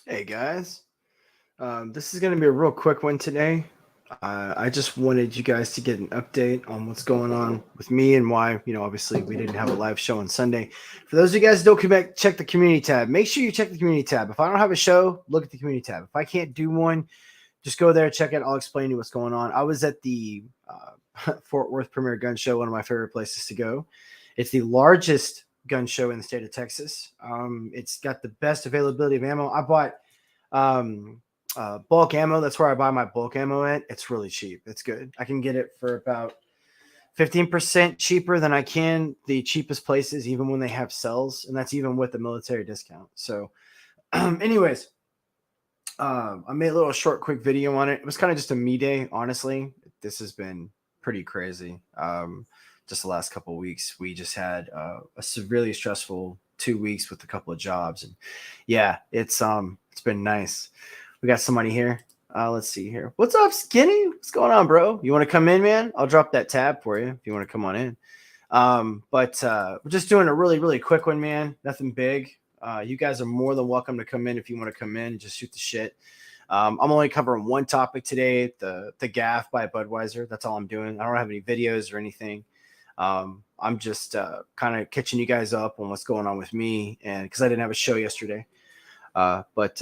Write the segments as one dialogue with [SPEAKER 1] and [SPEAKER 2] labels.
[SPEAKER 1] Hey guys, this is going to be a real quick one today. I just wanted you guys to get an update on what's going on with me and why, obviously we didn't have a live show on Sunday. For those of you guys who don't come back, check the community tab. Make sure you check the community tab. If I don't have a show, look at the community tab. If I can't do one, just go there, check it. I'll explain to you what's going on. I was at the Fort Worth Premier Gun Show, one of my favorite places to go. It's the largest gun show in the state of Texas. It's got the best availability of ammo. I bought bulk ammo. That's where I buy my bulk ammo at. It's really cheap. It's good. I can get it for about 15% cheaper than I can the cheapest places, even when they have sales, and that's even with the military discount. So, anyways, I made a little short, quick video on it. It was kind of just a me day, honestly. This has been pretty crazy. Just the last couple of weeks, we just had a severely stressful 2 weeks with a couple of jobs, and yeah, it's been nice. We got somebody here. Let's see here. What's up, Skinny? What's going on, bro? You want to come in, man? I'll drop that tab for you if you want to come on in. But we're just doing a really, really quick one, man. Nothing big. You guys are more than welcome to come in if you want to come in. Just shoot the shit. I'm only covering one topic today, the gaff by Budweiser. That's all I'm doing. I don't have any videos or anything. I'm just kind of catching you guys up on what's going on with me, and because I didn't have a show yesterday. But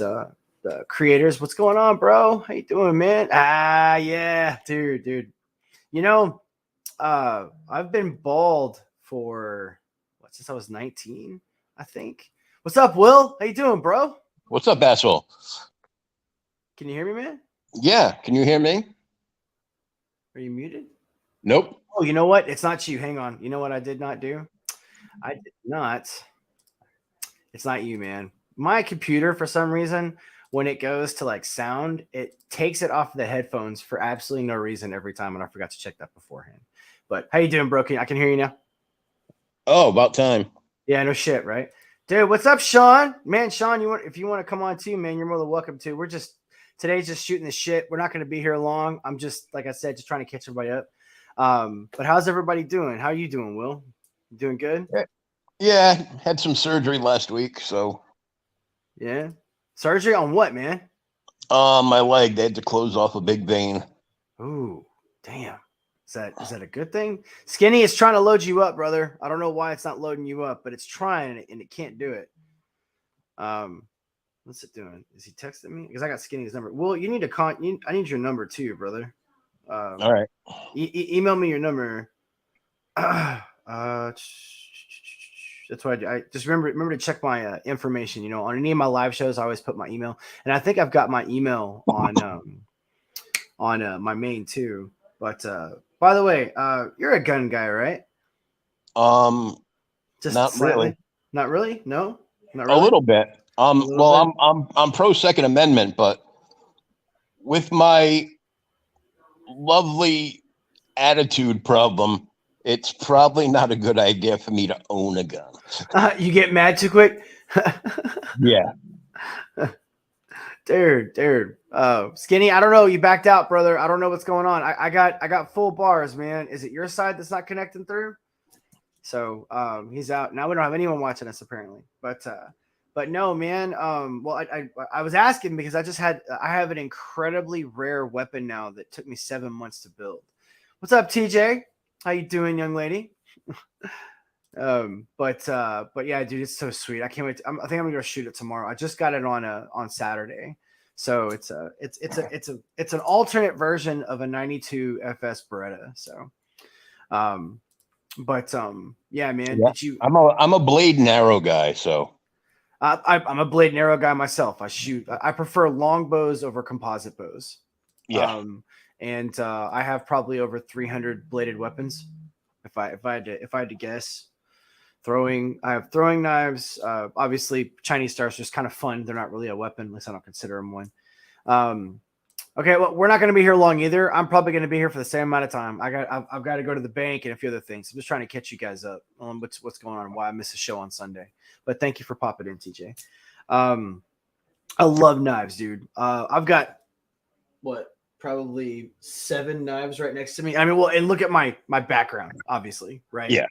[SPEAKER 1] the creators, what's going on, bro? How you doing, man? Yeah, dude. You know, I've been bald for since I was 19, I think. What's up, Will? How you doing, bro?
[SPEAKER 2] What's up, asshole?
[SPEAKER 1] Can you hear me, man?
[SPEAKER 2] Yeah, can you hear me?
[SPEAKER 1] Are you muted?
[SPEAKER 2] Nope.
[SPEAKER 1] Oh, you know what? It's not you. Hang on. You know what I did not do? I did not. It's not you, man. My computer, for some reason, when it goes to like sound, it takes it off the headphones for absolutely no reason every time, and I forgot to check that beforehand. But how you doing, bro? I can hear you now.
[SPEAKER 2] Oh, about time.
[SPEAKER 1] Yeah, no shit, right? Dude, what's up, Sean? Man, Sean, if you want to come on too, man, you're more than welcome to. Today's just shooting the shit. We're not going to be here long. I'm just, like I said, just trying to catch everybody up. But how's everybody doing? How are you doing, Will? You doing good?
[SPEAKER 2] Yeah, had some surgery last week, so.
[SPEAKER 1] Yeah. Surgery on what, man?
[SPEAKER 2] My leg, they had to close off a big vein.
[SPEAKER 1] Ooh, damn. Is that a good thing? Skinny is trying to load you up, brother. I don't know why it's not loading you up, but it's trying and it can't do it. What's it doing? Is he texting me? Because I got Skinny's number. Well, you need to I need your number too, brother.
[SPEAKER 2] All right.
[SPEAKER 1] Email me your number. That's what I just remember to check my information. On any of my live shows, I always put my email, and I think I've got my email on my main too. But by the way, you're a gun guy, right? Just
[SPEAKER 2] Not
[SPEAKER 1] slightly.
[SPEAKER 2] really.
[SPEAKER 1] Not really. No, not really.
[SPEAKER 2] A little bit.
[SPEAKER 1] Little bit?
[SPEAKER 2] I'm pro Second Amendment, but with my lovely attitude problem, it's probably not a good idea for me to own a gun.
[SPEAKER 1] You get mad too quick.
[SPEAKER 2] Yeah.
[SPEAKER 1] Dude. Skinny, I don't know. You backed out, brother. I don't know what's going on. I got full bars, man. Is it your side that's not connecting through? So he's out. Now we don't have anyone watching us apparently. But no, man. Well, I was asking because I have an incredibly rare weapon now that took me 7 months to build. What's up, TJ? How you doing, young lady? But yeah, dude, it's so sweet. I can't wait. I think I'm gonna go shoot it tomorrow. I just got it on Saturday, so it's an alternate version of a 92 FS Beretta. So, yeah, man.
[SPEAKER 2] Yeah. I'm a blade and arrow guy, so.
[SPEAKER 1] I'm a blade and arrow guy myself. I prefer long bows over composite bows.
[SPEAKER 2] Yeah.
[SPEAKER 1] And I have probably over 300 bladed weapons. If I had to guess. I have throwing knives. Obviously, Chinese stars are just kind of fun. They're not really a weapon, at least I don't consider them one. Okay, well, we're not going to be here long either. I'm probably going to be here for the same amount of time. I've got to go to the bank and a few other things. I'm just trying to catch you guys up on what's going on and why I missed a show on Sunday. But thank you for popping in, TJ. I love knives, dude. I've got probably 7 knives right next to me. I mean, well, and look at my background, obviously, right?
[SPEAKER 2] Yeah.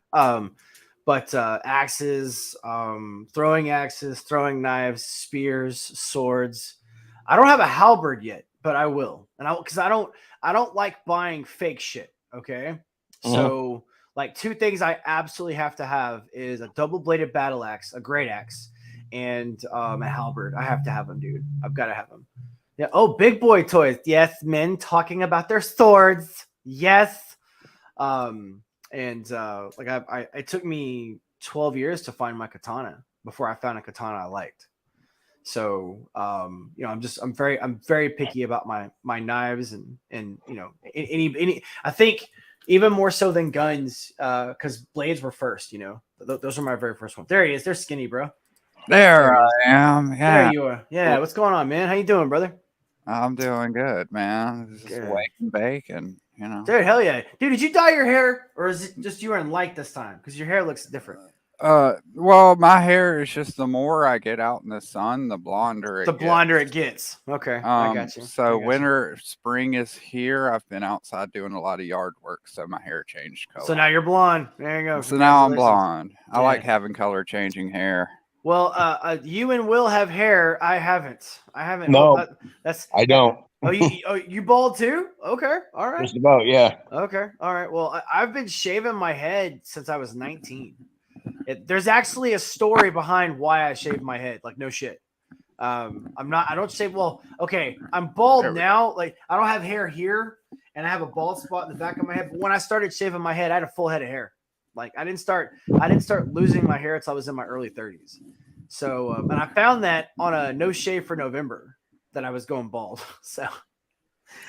[SPEAKER 1] But axes, throwing axes, throwing knives, spears, swords. I don't have a halberd yet, but I will, and because I don't like buying fake shit. Okay,
[SPEAKER 2] Mhm.
[SPEAKER 1] so like two things I absolutely have to have is a double bladed battle axe, a great axe, and a halberd. I have to have them, dude. I've got to have them. Yeah. Oh, big boy toys. Yes, men talking about their swords. Yes. Um, and like it took me 12 years to find my katana before I found a katana I liked. So you know, I'm very picky about my knives and you know any I think even more so than guns because blades were first. You know, those were my very first ones. There he is. They're skinny, bro.
[SPEAKER 3] There
[SPEAKER 1] There he is.
[SPEAKER 3] I am.
[SPEAKER 1] There
[SPEAKER 3] Yeah,
[SPEAKER 1] you are. Yeah. What's going on, man? How you doing, brother?
[SPEAKER 3] I'm doing good, man. Just
[SPEAKER 1] Good.
[SPEAKER 3] waking bacon, you know.
[SPEAKER 1] Dude, hell yeah. Dude, did you dye your hair or is it just you were in light this time? Because your hair looks different.
[SPEAKER 3] Well, my hair is just the more I get out in the sun, the blonder
[SPEAKER 1] The
[SPEAKER 3] it
[SPEAKER 1] blonder it
[SPEAKER 3] gets.
[SPEAKER 1] gets. Okay, I got you. I
[SPEAKER 3] So
[SPEAKER 1] got you.
[SPEAKER 3] winter, spring is here. I've been outside doing a lot of yard work, so my hair changed
[SPEAKER 1] So
[SPEAKER 3] color.
[SPEAKER 1] now you're blonde. There you go.
[SPEAKER 3] So now I'm
[SPEAKER 1] Congratulations.
[SPEAKER 3] blonde. I
[SPEAKER 1] Yeah.
[SPEAKER 3] like having color changing hair.
[SPEAKER 1] Well, you and Will have hair. I haven't. I haven't. Oh,
[SPEAKER 2] No,
[SPEAKER 1] that's.
[SPEAKER 2] I don't.
[SPEAKER 1] You bald too? Okay. All right.
[SPEAKER 2] Just about, yeah.
[SPEAKER 1] Okay. All right. Well, I've been shaving my head since I was 19. There's actually a story behind why I shaved my head. Like no shit. I don't shave. Well, okay. I'm bald
[SPEAKER 3] There we
[SPEAKER 1] now. Like I don't have hair here, and I have a bald spot in the back of my head. But when I started shaving my head, I had a full head of hair. Like I didn't start losing my hair until I was in my early 30s. So, and I found that on a no shave for November that I was going bald. So,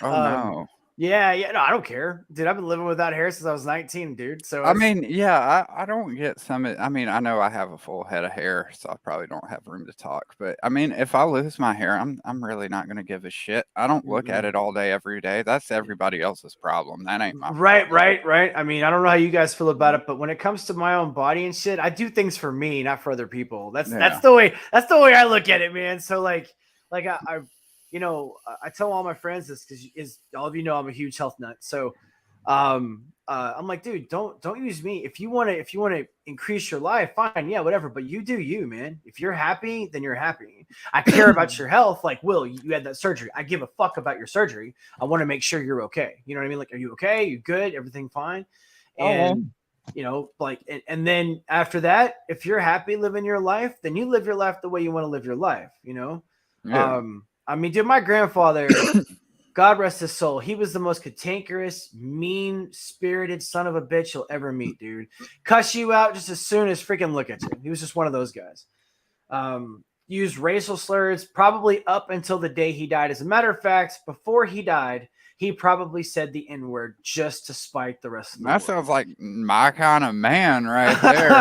[SPEAKER 3] Oh
[SPEAKER 1] um,
[SPEAKER 3] no.
[SPEAKER 1] yeah, no, I don't care, dude. I've been living without hair since I was 19, dude. So,
[SPEAKER 3] I mean, yeah, I don't get some. I mean, I know I have a full head of hair, so I probably don't have room to talk. But I mean, if I lose my hair, I'm really not going to give a shit. I don't look at it all day, every day. That's everybody else's problem. That ain't my problem.
[SPEAKER 1] right. I mean, I don't know how you guys feel about it, but when it comes to my own body and shit, I do things for me, not for other people. That's
[SPEAKER 3] Yeah.
[SPEAKER 1] the way I look at it, man. So like I you know, I tell all my friends this because all of you know I'm a huge health nut. So I'm like, dude, don't use me. If you want to increase your life, fine, yeah, whatever. But you do you, man. If you're happy, then you're happy. I care about your health. Like, Will, you had that surgery. I give a fuck about your surgery. I want to make sure you're okay. You know what I mean? Like, are you okay? You good? Everything fine? And you know, like, and then after that, if you're happy living your life, then you live your life the way you want to live your life. You know.
[SPEAKER 3] Yeah.
[SPEAKER 1] I mean, dude, my grandfather, God rest his soul, he was the most cantankerous, mean-spirited son of a bitch you'll ever meet, dude. Cuss you out just as soon as freaking look at you. He was just one of those guys. Used racial slurs probably up until the day he died. As a matter of fact, before he died, he probably said the N-word just to spite the rest of the
[SPEAKER 3] That
[SPEAKER 1] world.
[SPEAKER 3] sounds like my kind of man right there.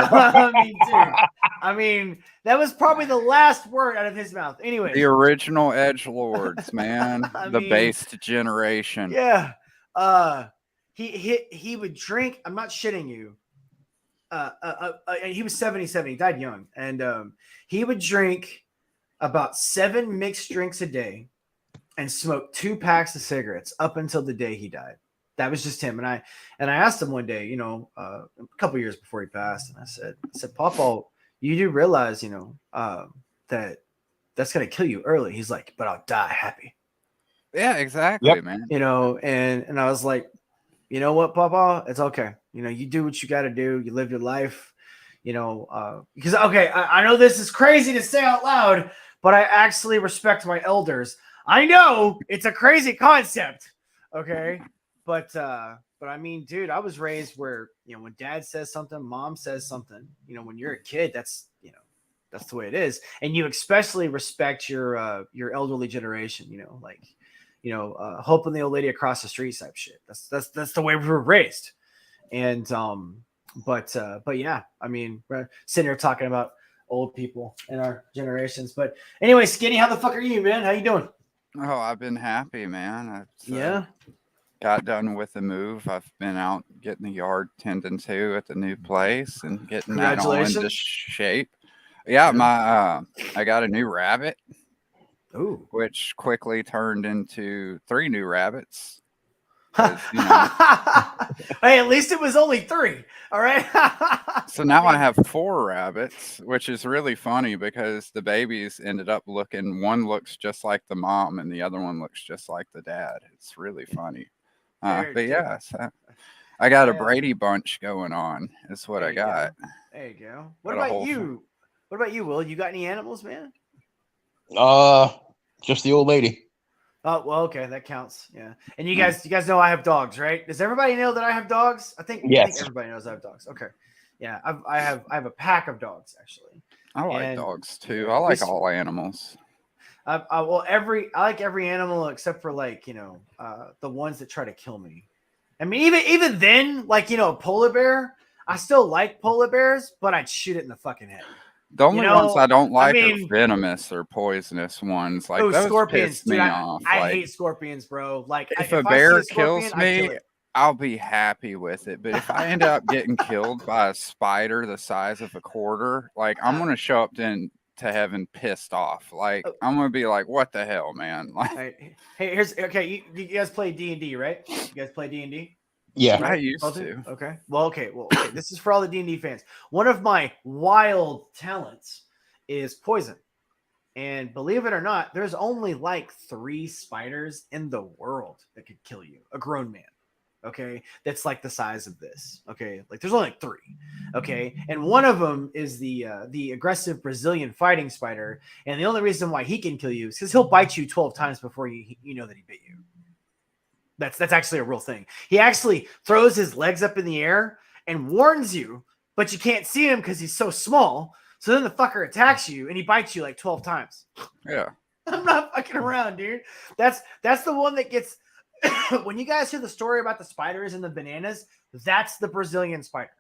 [SPEAKER 1] I mean, that was probably the last word out of his mouth. Anyway,
[SPEAKER 3] The original edgelords, man. The
[SPEAKER 1] mean,
[SPEAKER 3] based generation.
[SPEAKER 1] Yeah. He would drink. I'm not shitting you. He was 77. He died young, and he would drink about 7 mixed drinks a day and smoke 2 packs of cigarettes up until the day he died. That was just him. And I asked him one day, you know, a couple years before he passed, and I said, Papa, you do realize, you know, that that's gonna kill you early. He's like, but I'll die happy.
[SPEAKER 3] Yeah, exactly, man.
[SPEAKER 1] You know, and I was like, you know what, Papa, it's okay. You know, you do what you got to do. You live your life. You know, because okay, I know this is crazy to say out loud, but I actually respect my elders. I know it's a crazy concept, okay, but I mean, dude, I was raised where, you know, when dad says something, mom says something, you know, when you're a kid, that's, you know, that's the way it is, and you especially respect your elderly generation, you know, like, you know, helping the old lady across the street type shit. That's the way we were raised, and but yeah, I mean, we're sitting here talking about old people in our generations, but anyway, Skinny, how the fuck are you, man? How you doing?
[SPEAKER 3] Oh, I've been happy, man.
[SPEAKER 1] Yeah.
[SPEAKER 3] Got done with the move. I've been out getting the yard tending to at the new place and getting that all into shape. Yeah, I got a new rabbit.
[SPEAKER 1] Ooh.
[SPEAKER 3] Which quickly turned into 3 new rabbits. 'cause, you know.
[SPEAKER 1] Hey, at least it was only 3. All right.
[SPEAKER 3] So now I have 4 rabbits, which is really funny because the babies ended up looking. One looks just like the mom, and the other one looks just like the dad. It's really funny. But yeah, so I got a Brady bunch going on. Is what I got.
[SPEAKER 1] There you go. What about you? What about you, Will? You got any animals, man?
[SPEAKER 2] Just the old lady.
[SPEAKER 1] Oh, well, okay, that counts. Yeah. And you guys know I have dogs, right? Does everybody know that I have dogs? I think everybody knows I have dogs. Okay. Yeah, I have a pack of dogs actually.
[SPEAKER 3] I like dogs too. I like all animals.
[SPEAKER 1] I like every animal except for the ones that try to kill me. I mean, even then, a polar bear, I still like polar bears, but I'd shoot it in the fucking head.
[SPEAKER 3] The only ones I don't like are venomous or poisonous ones. Like those
[SPEAKER 1] scorpions,
[SPEAKER 3] piss me off.
[SPEAKER 1] I hate scorpions, bro. Like
[SPEAKER 3] if a bear kills me, I'll be happy with it. But if I end up getting killed by a spider the size of a quarter, like I'm gonna show up to heaven pissed off. Like I'm gonna be like, what the hell, man? Like,
[SPEAKER 1] hey, you guys play D&D, right? You guys play D&D?
[SPEAKER 2] Yeah,
[SPEAKER 3] I used to.
[SPEAKER 1] Okay. Well, this is for all the D&D fans. One of my wild talents is poison. And believe it or not, there's only like 3 spiders in the world that could kill you. A grown man. Okay. That's like the size of this. Okay. Like there's only like 3. Okay. And one of them is the aggressive Brazilian fighting spider. And the only reason why he can kill you is because he'll bite you 12 times before you know that he bit you. That's actually a real thing. He actually throws his legs up in the air and warns you, but you can't see him because he's so small. So then the fucker attacks you and he bites you like 12 times.
[SPEAKER 3] Yeah.
[SPEAKER 1] I'm not fucking around, dude. That's the one that gets when you guys hear the story about the spiders and the bananas, that's the Brazilian spider.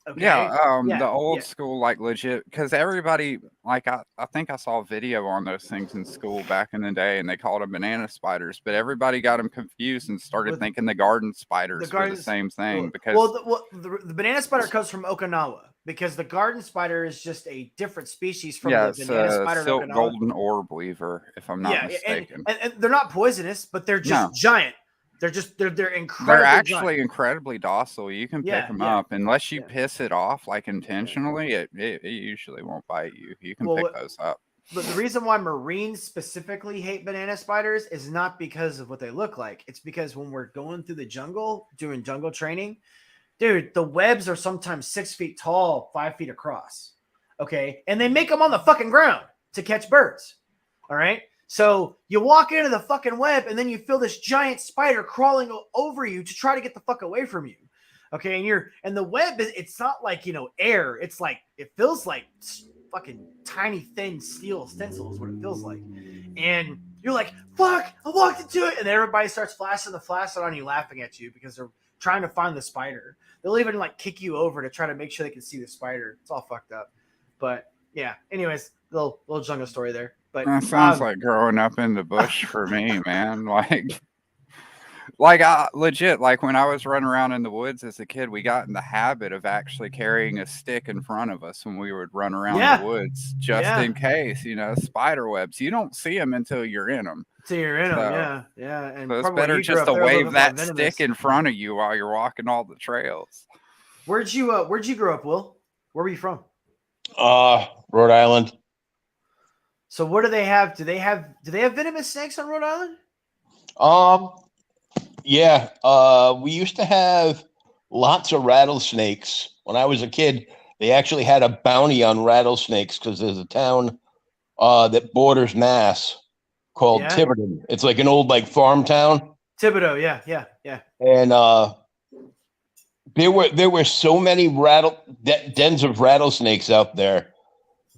[SPEAKER 1] Okay.
[SPEAKER 3] The old school, like legit, because everybody, like I think I saw a video on those things in school back in the day, and they called them banana spiders, but everybody got them confused and started thinking the garden spiders were the same thing.
[SPEAKER 1] The banana spider comes from Okinawa because the garden spider is just a different species from the banana spider.
[SPEAKER 3] Silk golden orb weaver, if I'm not mistaken.
[SPEAKER 1] And they're not poisonous, but they're just giant. They're incredibly.
[SPEAKER 3] They're actually incredibly docile. You can pick them up unless you piss it off like intentionally. It usually won't bite you. You can pick those up.
[SPEAKER 1] But the reason why Marines specifically hate banana spiders is not because of what they look like. It's because when we're going through the jungle doing jungle training, dude, the webs are sometimes 6 feet tall, 5 feet across. Okay, and they make them on the fucking ground to catch birds. All right. So you walk into the fucking web and then you feel this giant spider crawling over you to try to get the fuck away from you. Okay. And the web it's not like, air. It's like, it feels like fucking tiny, thin steel stencil is what it feels like. And you're like, fuck, I walked into it. And then everybody starts flashing the flashlight on you, laughing at you because they're trying to find the spider. They'll even like kick you over to try to make sure they can see the spider. It's all fucked up. But yeah, anyways, little jungle story there. But
[SPEAKER 3] that sounds like growing up in the bush for me, man. Like I legit, like when I was running around in the woods as a kid, we got in the habit of actually carrying a stick in front of us when we would run around the woods, just in case, spider webs. You don't see them until you're in them.
[SPEAKER 1] Yeah. And
[SPEAKER 3] so it's better just to wave that stick in front of you while you're walking all the trails.
[SPEAKER 1] Where'd you grow up, Will? Where were you from?
[SPEAKER 2] Rhode Island.
[SPEAKER 1] So what do they have? Do they have venomous snakes on Rhode Island?
[SPEAKER 2] Yeah. We used to have lots of rattlesnakes. When I was a kid, they actually had a bounty on rattlesnakes because there's a town that borders Mass called Tiverton. It's like an old farm town.
[SPEAKER 1] Thibodeau, yeah.
[SPEAKER 2] And there were so many dens of rattlesnakes out there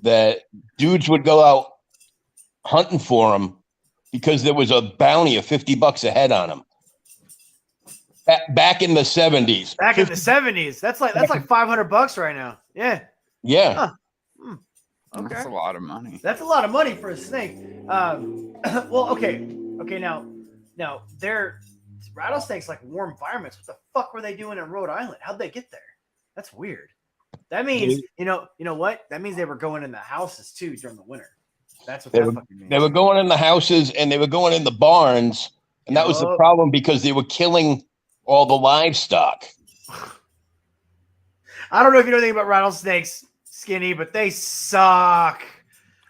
[SPEAKER 2] that dudes would go out hunting for them because there was a bounty of $50 a head on them. Back in the 70s.
[SPEAKER 1] Back in the 70s. That's like $500 right now. Yeah.
[SPEAKER 2] Yeah.
[SPEAKER 1] Huh. Okay.
[SPEAKER 3] That's a lot of money.
[SPEAKER 1] That's a lot of money for a snake. Well, okay. Now they're rattlesnakes like warm environments. What the fuck were they doing in Rhode Island? How'd they get there? That's weird. That means you know what? That means they were going in the houses too during the winter. That's what that fucking means.
[SPEAKER 2] They were going in the houses and they were going in the barns, and that was the problem because they were killing all the livestock.
[SPEAKER 1] I don't know if you know anything about rattlesnakes, Skinny, but they suck.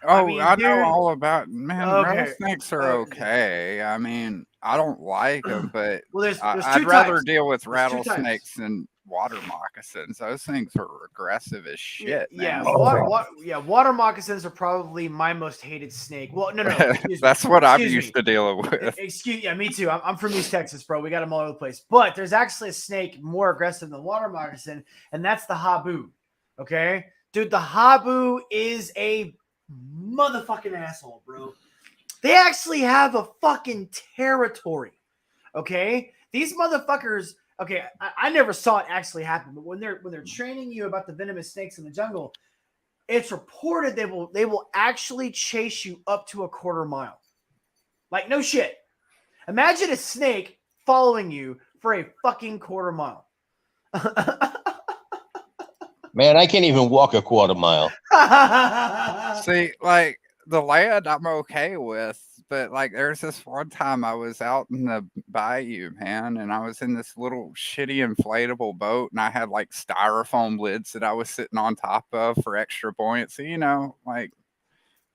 [SPEAKER 3] Oh,
[SPEAKER 1] mean,
[SPEAKER 3] I know
[SPEAKER 1] dude,
[SPEAKER 3] all about, man,
[SPEAKER 1] okay,
[SPEAKER 3] rattlesnakes are okay. I mean, I don't like them, but
[SPEAKER 1] well, there's
[SPEAKER 3] I'd
[SPEAKER 1] 2
[SPEAKER 3] rather
[SPEAKER 1] types.
[SPEAKER 3] deal with
[SPEAKER 1] There's 2 types.
[SPEAKER 3] rattlesnakes than water moccasins. Those things are aggressive as shit,
[SPEAKER 1] Yeah,
[SPEAKER 3] man.
[SPEAKER 1] water moccasins are probably my most hated snake. Well, no, excuse me.
[SPEAKER 3] That's what I'm
[SPEAKER 1] Excuse
[SPEAKER 3] used
[SPEAKER 1] me.
[SPEAKER 3] to dealing with.
[SPEAKER 1] Yeah, me too. I'm from East Texas, bro. We got them all over the place. But there's actually a snake more aggressive than water moccasin, and that's the habu. Okay, dude, the habu is a motherfucking asshole, bro. They actually have a fucking territory. Okay, these motherfuckers. Okay, I never saw it actually happen, but when they're training you about the venomous snakes in the jungle, it's reported they will actually chase you up to a quarter mile. Like, no shit. Imagine a snake following you for a fucking quarter mile.
[SPEAKER 2] Man, I can't even walk a quarter mile.
[SPEAKER 3] See, like the land I'm okay with, but like there's this one time I was out in the bayou, man, and I was in this little shitty inflatable boat, and I had like styrofoam lids that I was sitting on top of for extra buoyancy, you know, like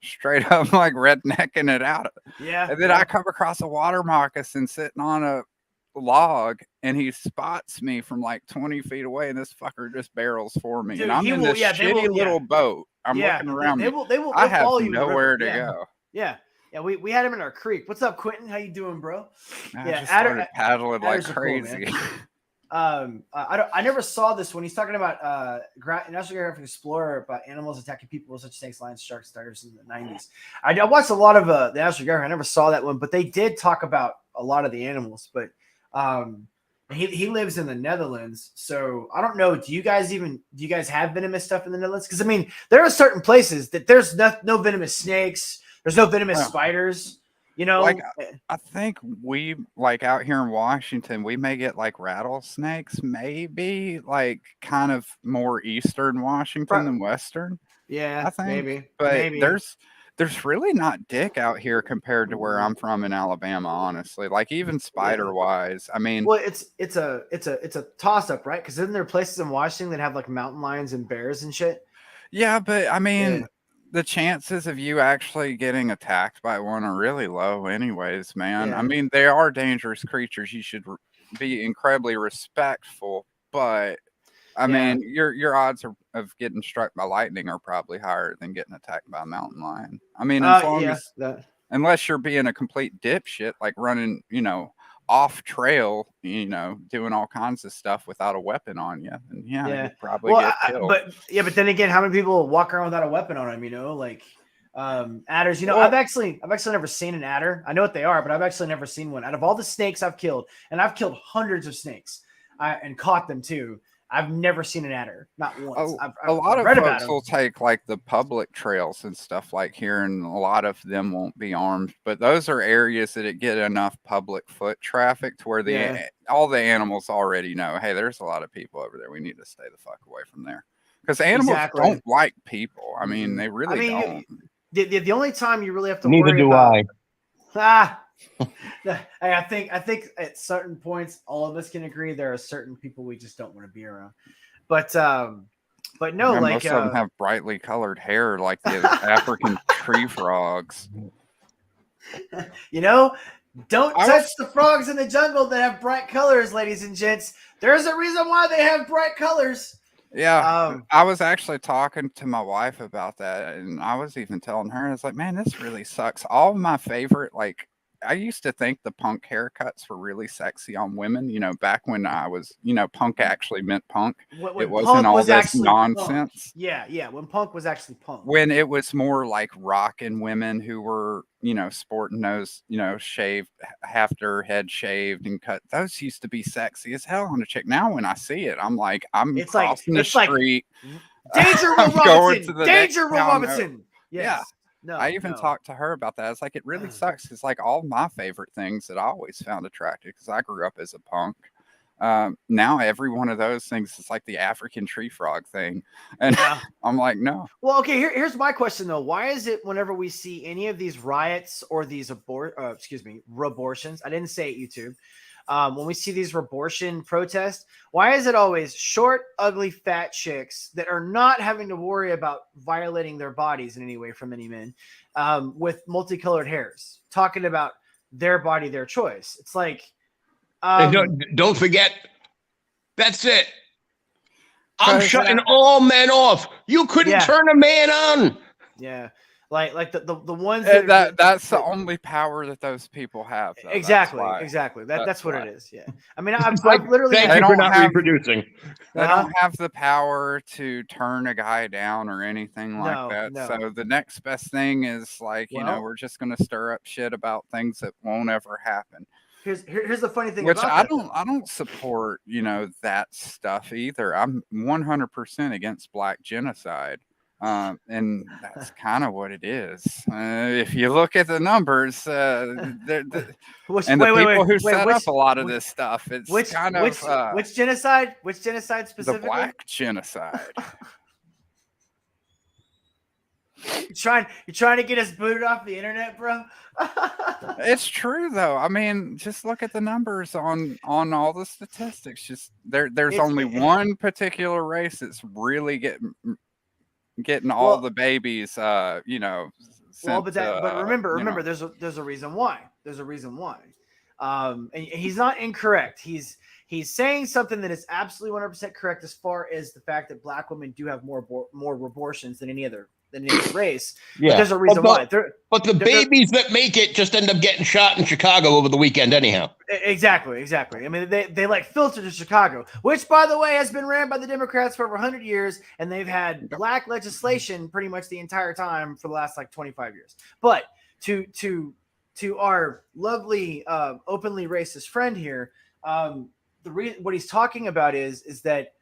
[SPEAKER 3] straight up like rednecking it out.
[SPEAKER 1] Yeah.
[SPEAKER 3] And then I come across a water moccasin sitting on a log, and he spots me from like 20 feet away, and this fucker just barrels for me.
[SPEAKER 1] Dude,
[SPEAKER 3] and I'm in this shitty little boat. I'm looking around me. I have nowhere to go.
[SPEAKER 1] Yeah. Yeah, we had him in our creek. What's up, Quentin? How you doing, bro?
[SPEAKER 3] I just started paddling like
[SPEAKER 1] crazy.
[SPEAKER 3] crazy.
[SPEAKER 1] I never saw this one. He's talking about National Geographic Explorer about animals attacking people such as snakes, lions, sharks, tigers in the 90s. I watched a lot of the National Geographic. I never saw that one, but they did talk about a lot of the animals. But he lives in the Netherlands, so I don't know. Do you guys have venomous stuff in the Netherlands? Because I mean, there are certain places that there's no venomous snakes. There's no venomous spiders. You know,
[SPEAKER 3] like I think we like out here in Washington, we may get like rattlesnakes, maybe like kind of more eastern Washington than western.
[SPEAKER 1] Yeah,
[SPEAKER 3] I think
[SPEAKER 1] maybe.
[SPEAKER 3] But
[SPEAKER 1] maybe.
[SPEAKER 3] there's really not dick out here compared to where I'm from in Alabama, honestly. Like even spider wise, I mean,
[SPEAKER 1] well, it's a toss up, right? Because isn't there places in Washington that have like mountain lions and bears and shit?
[SPEAKER 3] Yeah, but I mean, the chances of you actually getting attacked by one are really low anyways, man.
[SPEAKER 1] Yeah.
[SPEAKER 3] I mean, they are dangerous creatures. You should be incredibly respectful, but I mean, your odds of getting struck by lightning are probably higher than getting attacked by a mountain lion. I mean, as long as unless you're being a complete dipshit, like running, you know, off trail, you know, doing all kinds of stuff without a weapon on you, and you'd probably get killed.
[SPEAKER 1] But then again, how many people walk around without a weapon on them? You know, like adders. You know, I've actually never seen an adder. I know what they are, but I've actually never seen one. Out of all the snakes I've killed, and I've killed hundreds of snakes, and caught them too. I've never seen an adder, not once.
[SPEAKER 3] A lot of folks will take like the public trails and stuff like here, and a lot of them won't be armed. But those are areas that get enough public foot traffic to where all the animals already know, hey, there's a lot of people over there. We need to stay the fuck away from there. Because animals don't like people. I mean, they really don't.
[SPEAKER 1] The only time you really have to
[SPEAKER 2] Neither do I.
[SPEAKER 1] I think at certain points all of us can agree there are certain people we just don't want to be around. But no, like
[SPEAKER 3] most of them have brightly colored hair like the African tree frogs.
[SPEAKER 1] You know, don't touch the frogs in the jungle that have bright colors, ladies and gents. There's a reason why they have bright colors.
[SPEAKER 3] Yeah, I was actually talking to my wife about that, and I was even telling her, I was like, man, this really sucks. All of my favorite, like, I used to think the punk haircuts were really sexy on women, you know, back when I was, you know, punk actually meant punk. It wasn't all this nonsense.
[SPEAKER 1] Yeah. When punk was actually punk.
[SPEAKER 3] When it was more like rockin' women who were, you know, sporting those, you know, shaved, half their head shaved and cut. Those used to be sexy as hell on a chick. Now when I see it, I'm like, I'm crossing the street.
[SPEAKER 1] Danger Will Robinson. Danger Will Robinson. Yes.
[SPEAKER 3] Yeah. No, I even talked to her about that. It's like, it really sucks because like all my favorite things that I always found attractive, because I grew up as a punk. Now every one of those things is like the African tree frog thing. And I'm like, no.
[SPEAKER 1] Well, okay, here's my question though. Why is it whenever we see any of these riots or these abortions, I didn't say it, YouTube. When we see these abortion protests, why is it always short, ugly, fat chicks that are not having to worry about violating their bodies in any way from any men, with multicolored hairs, talking about their body, their choice? It's like,
[SPEAKER 2] And don't forget, that's it. I'm
[SPEAKER 3] 'Cause
[SPEAKER 2] shutting all men off. You couldn't
[SPEAKER 1] Yeah.
[SPEAKER 2] turn a man on.
[SPEAKER 1] yeah, like the ones that are,
[SPEAKER 3] that's the only power that those people have. Though.
[SPEAKER 1] exactly.
[SPEAKER 3] That's
[SPEAKER 1] That's what
[SPEAKER 3] why.
[SPEAKER 1] it is. Yeah, I mean, I've
[SPEAKER 2] It's like,
[SPEAKER 1] literally
[SPEAKER 2] thank
[SPEAKER 3] They
[SPEAKER 2] you for
[SPEAKER 3] don't
[SPEAKER 2] not
[SPEAKER 3] have-
[SPEAKER 2] reproducing.
[SPEAKER 3] They don't have the power to turn a guy down or anything like
[SPEAKER 1] No,
[SPEAKER 3] that.
[SPEAKER 1] no.
[SPEAKER 3] So the next best thing is like,
[SPEAKER 1] Well-
[SPEAKER 3] we're just going to stir up shit about things that won't ever happen.
[SPEAKER 1] Here's the funny thing
[SPEAKER 3] Which
[SPEAKER 1] about
[SPEAKER 3] I
[SPEAKER 1] that, though.
[SPEAKER 3] don't support, that stuff either. I'm 100% against black genocide. And that's kind of what it is. If you look at the numbers,
[SPEAKER 1] Which,
[SPEAKER 3] and the people who
[SPEAKER 1] wait,
[SPEAKER 3] set
[SPEAKER 1] which-
[SPEAKER 3] up a lot of
[SPEAKER 1] which-
[SPEAKER 3] this stuff, it's
[SPEAKER 1] Which
[SPEAKER 3] kind of
[SPEAKER 1] which genocide? Which genocide
[SPEAKER 3] the
[SPEAKER 1] specifically?
[SPEAKER 3] black genocide.
[SPEAKER 1] You're trying to get us booted off the internet, bro?
[SPEAKER 3] It's true though. I mean, just look at the numbers on all the statistics. Just there's
[SPEAKER 1] It's-
[SPEAKER 3] only one particular race that's really getting all
[SPEAKER 1] Well-
[SPEAKER 3] the babies.
[SPEAKER 1] Well,
[SPEAKER 3] Sent,
[SPEAKER 1] but remember, there's a reason why. There's a reason why. And he's not incorrect. He's saying something that is absolutely 100% correct as far as the fact that black women do have more abortions than any other race. But there's a reason why.
[SPEAKER 2] But the babies that make it just end up getting shot in Chicago over the weekend anyhow.
[SPEAKER 1] Exactly. I mean, they like filter to Chicago, which, by the way, has been ran by the Democrats for over 100 years, and they've had black legislation pretty much the entire time for the last like 25 years. But to our lovely openly racist friend here, what he's talking about is that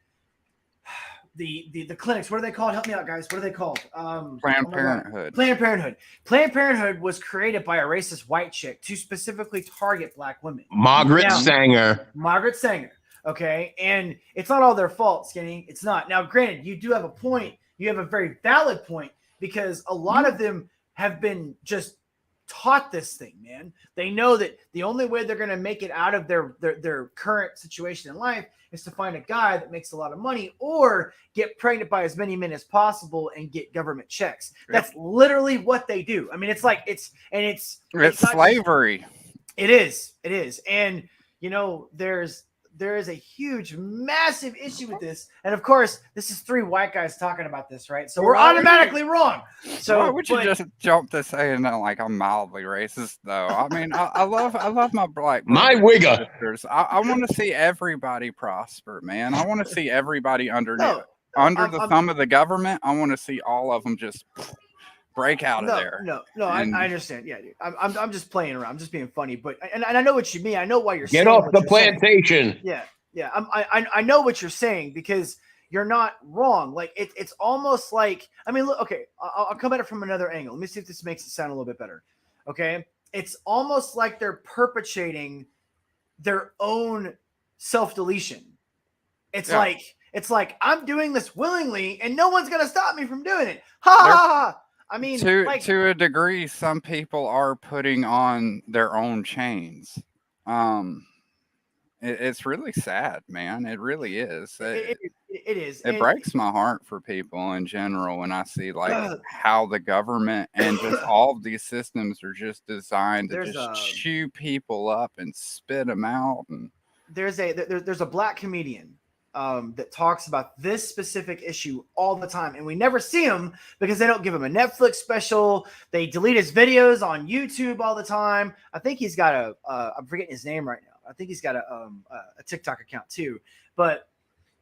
[SPEAKER 1] the clinics, what are they called? Help me out, guys. What are they called?
[SPEAKER 3] Planned Parenthood.
[SPEAKER 1] Planned Parenthood. Planned Parenthood was created by a racist white chick to specifically target black women.
[SPEAKER 2] Margaret Sanger.
[SPEAKER 1] Margaret Sanger. Okay. And it's not all their fault, Skinny. It's not. Now, granted, you do have a point. You have a very valid point, because a lot of them have been just taught this thing, man. They know that the only way they're going to make it out of their current situation in life is to find a guy that makes a lot of money or get pregnant by as many men as possible and get government checks. That's literally what they do. I mean, it's
[SPEAKER 3] Slavery.
[SPEAKER 1] It is. And there is a huge, massive issue with this. And of course, this is three white guys talking about this, right? So we're automatically wrong. So
[SPEAKER 3] why would you just jump to saying that like I'm mildly racist though? I mean, I love my black
[SPEAKER 2] My
[SPEAKER 3] brothers and
[SPEAKER 2] wigger.
[SPEAKER 3] sisters. I want to see everybody prosper, man. I want to see everybody under the thumb of the government. I want to see all of them just break out of there.
[SPEAKER 1] I understand. Yeah, dude. I'm just playing around. I'm just being funny. But and I know what you mean. I know why you're
[SPEAKER 2] Get
[SPEAKER 1] saying
[SPEAKER 2] off
[SPEAKER 1] what
[SPEAKER 2] the
[SPEAKER 1] you're saying.
[SPEAKER 2] plantation.
[SPEAKER 1] Yeah. I know what you're saying, because you're not wrong. Like it's almost like, I mean, look, okay, I'll come at it from another angle. Let me see if this makes it sound a little bit better. Okay, it's almost like they're perpetrating their own self-deletion. It's like I'm doing this willingly, and no one's gonna stop me from doing it. Ha ha ha! I mean,
[SPEAKER 3] to a degree, some people are putting on their own chains. It's really sad, man. It really is.
[SPEAKER 1] It is.
[SPEAKER 3] It breaks my heart for people in general when I see like how the government and just all of these systems are just designed to just chew people up and spit them out. And
[SPEAKER 1] there's a black comedian that talks about this specific issue all the time, and we never see him because they don't give him a Netflix special. They delete his videos on YouTube all the time. I think he's got I'm forgetting his name right now. I think he's got a TikTok account too, but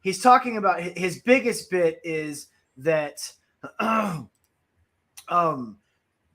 [SPEAKER 1] he's talking about his biggest bit is that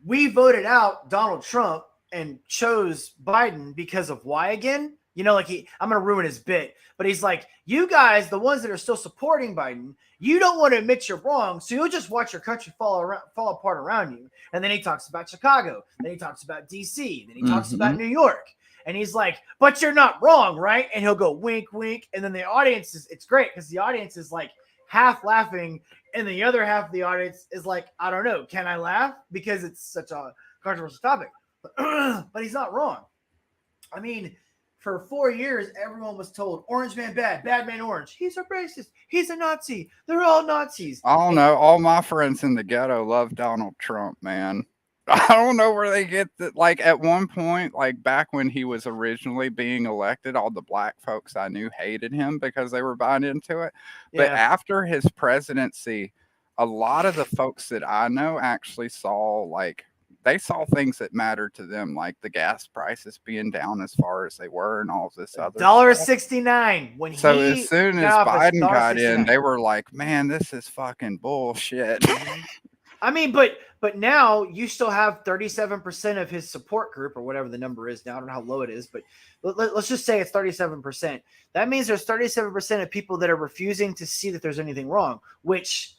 [SPEAKER 1] we voted out Donald Trump and chose Biden because of why again? I'm going to ruin his bit, but he's like, you guys, the ones that are still supporting Biden, you don't want to admit you're wrong. So you'll just watch your country fall apart around you. And then he talks about Chicago. Then he talks about DC. Then he talks about New York. And he's like, but you're not wrong, right? And he'll go wink, wink. And then the audience it's great because the audience is like half laughing. And the other half of the audience is like, I don't know. Can I laugh? Because it's such a controversial topic. But he's not wrong. I mean, for 4 years, everyone was told Orange Man bad, bad man orange. He's a racist. He's a Nazi. They're all Nazis.
[SPEAKER 3] I don't know. All my friends in the ghetto love Donald Trump, man. I don't know where they get that. Like at one point, like back when he was originally being elected, all the black folks I knew hated him because they were buying into it. But after his presidency, a lot of the folks that I know actually saw they saw things that mattered to them, like the gas prices being down as far as they were and all this other
[SPEAKER 1] $1.69 when
[SPEAKER 3] so
[SPEAKER 1] he
[SPEAKER 3] as soon as Biden got in, they were like, man, this is fucking bullshit.
[SPEAKER 1] I mean, but now you still have 37% of his support group or whatever the number is now. I don't know how low it is, but let's just say it's 37%. That means there's 37% of people that are refusing to see that there's anything wrong, which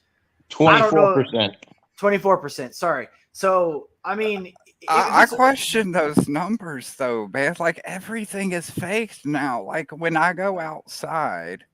[SPEAKER 2] 24%.
[SPEAKER 1] 24%. Sorry. So, I mean,
[SPEAKER 3] I question those numbers though, man. Like everything is faked now. Like when I go outside,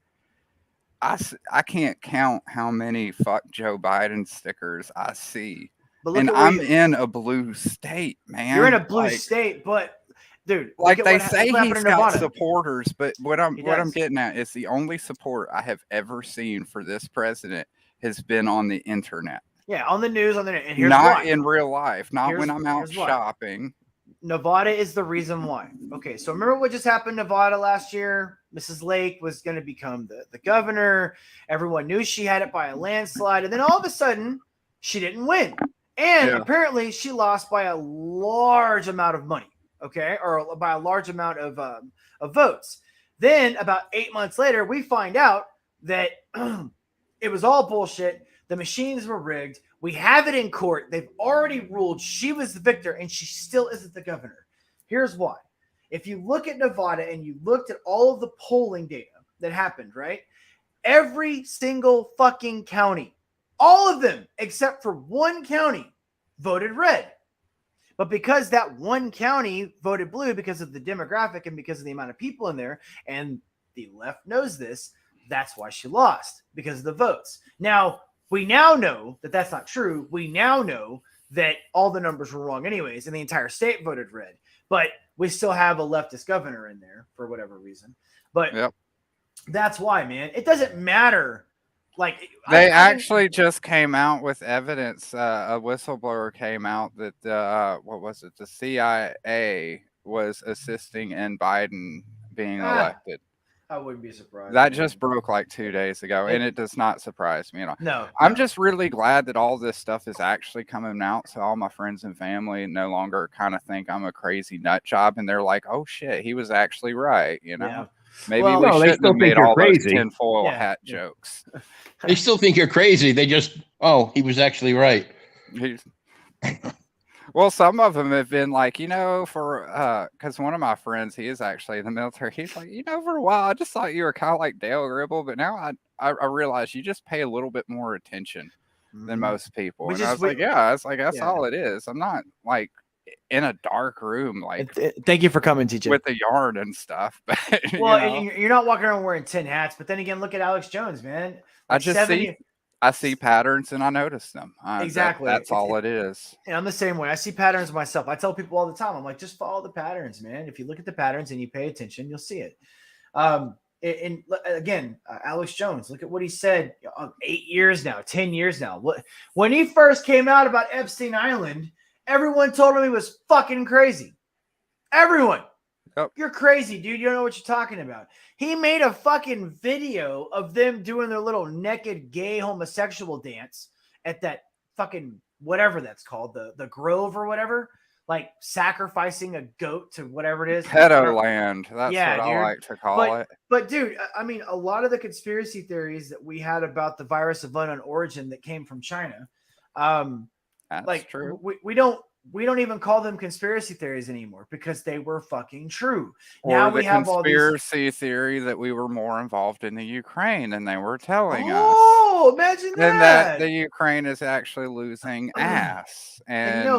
[SPEAKER 3] I can't count how many fuck Joe Biden stickers I see. And I'm in a blue state, man.
[SPEAKER 1] You're in a blue state, but dude,
[SPEAKER 3] like they say he's got supporters, but what I'm getting at is the only support I have ever seen for this president has been on the internet.
[SPEAKER 1] Yeah, on the news, on the internet. And here's
[SPEAKER 3] not
[SPEAKER 1] why.
[SPEAKER 3] In real life, not when I'm out shopping.
[SPEAKER 1] Nevada is the reason why. Okay, so remember what just happened in Nevada last year? Mrs. Lake was going to become the governor. Everyone knew she had it by a landslide. And then all of a sudden, she didn't win. And apparently, she lost by a large amount of money, okay? Or by a large amount of votes. Then, about 8 months later, we find out that it was all bullshit. The machines were rigged. We have it in court. They've already ruled she was the victor, and she still isn't the governor. Here's why. If you look at Nevada and you looked at all of the polling data that happened, right? Every single fucking county, all of them except for one county, voted red. But because that one county voted blue because of the demographic and because of the amount of people in there, and the left knows this, that's why she lost, because of the votes. Now, we now know that that's not true. We now know that all the numbers were wrong anyways, and the entire state voted red. But we still have a leftist governor in there for whatever reason. But that's why, man. It doesn't matter. Like
[SPEAKER 3] they actually just came out with evidence. A whistleblower came out that what was it? The CIA was assisting in Biden being elected.
[SPEAKER 1] I wouldn't be surprised.
[SPEAKER 3] That just broke like 2 days ago, and it does not surprise me. You know,
[SPEAKER 1] no,
[SPEAKER 3] I'm just really glad that all this stuff is actually coming out, so all my friends and family no longer kind of think I'm a crazy nut job, and they're like, "Oh shit, he was actually right." You know, maybe we shouldn't have made all those tinfoil hat jokes.
[SPEAKER 2] They still think you're crazy. They just, he was actually right.
[SPEAKER 3] Well, some of them have been like, for because one of my friends, he is actually in the military. He's like, for a while, I just thought you were kind of like Dale Gribble, but now I realize you just pay a little bit more attention than most people. And I was like, that's all it is. I'm not like in a dark room, like.
[SPEAKER 1] Thank you for coming, TJ.
[SPEAKER 3] With the yarn and stuff. But,
[SPEAKER 1] well, you're not walking around wearing 10 hats, but then again, look at Alex Jones, man. Like
[SPEAKER 3] I see patterns and I notice them.
[SPEAKER 1] Exactly.
[SPEAKER 3] That's all it is.
[SPEAKER 1] And I'm the same way. I see patterns myself. I tell people all the time, I'm like, just follow the patterns, man. If you look at the patterns and you pay attention, you'll see it. And again, Alex Jones, look at what he said 8 years now, 10 years now. When he first came out about Epstein Island, everyone told him he was fucking crazy. Everyone.
[SPEAKER 3] Yep.
[SPEAKER 1] You're crazy, dude. You don't know what you're talking about. He made a fucking video of them doing their little naked gay homosexual dance at that fucking whatever that's called, the Grove or whatever, like sacrificing a goat to whatever it is.
[SPEAKER 3] Pedoland. That's what I like to call it.
[SPEAKER 1] But dude, I mean, a lot of the conspiracy theories that we had about the virus of unknown origin that came from China,
[SPEAKER 3] that's true.
[SPEAKER 1] We don't even call them conspiracy theories anymore because they were fucking true.
[SPEAKER 3] Or now we have conspiracy theory that we were more involved in the Ukraine than they were telling us.
[SPEAKER 1] Oh, imagine that.
[SPEAKER 3] And that the Ukraine is actually losing ass. And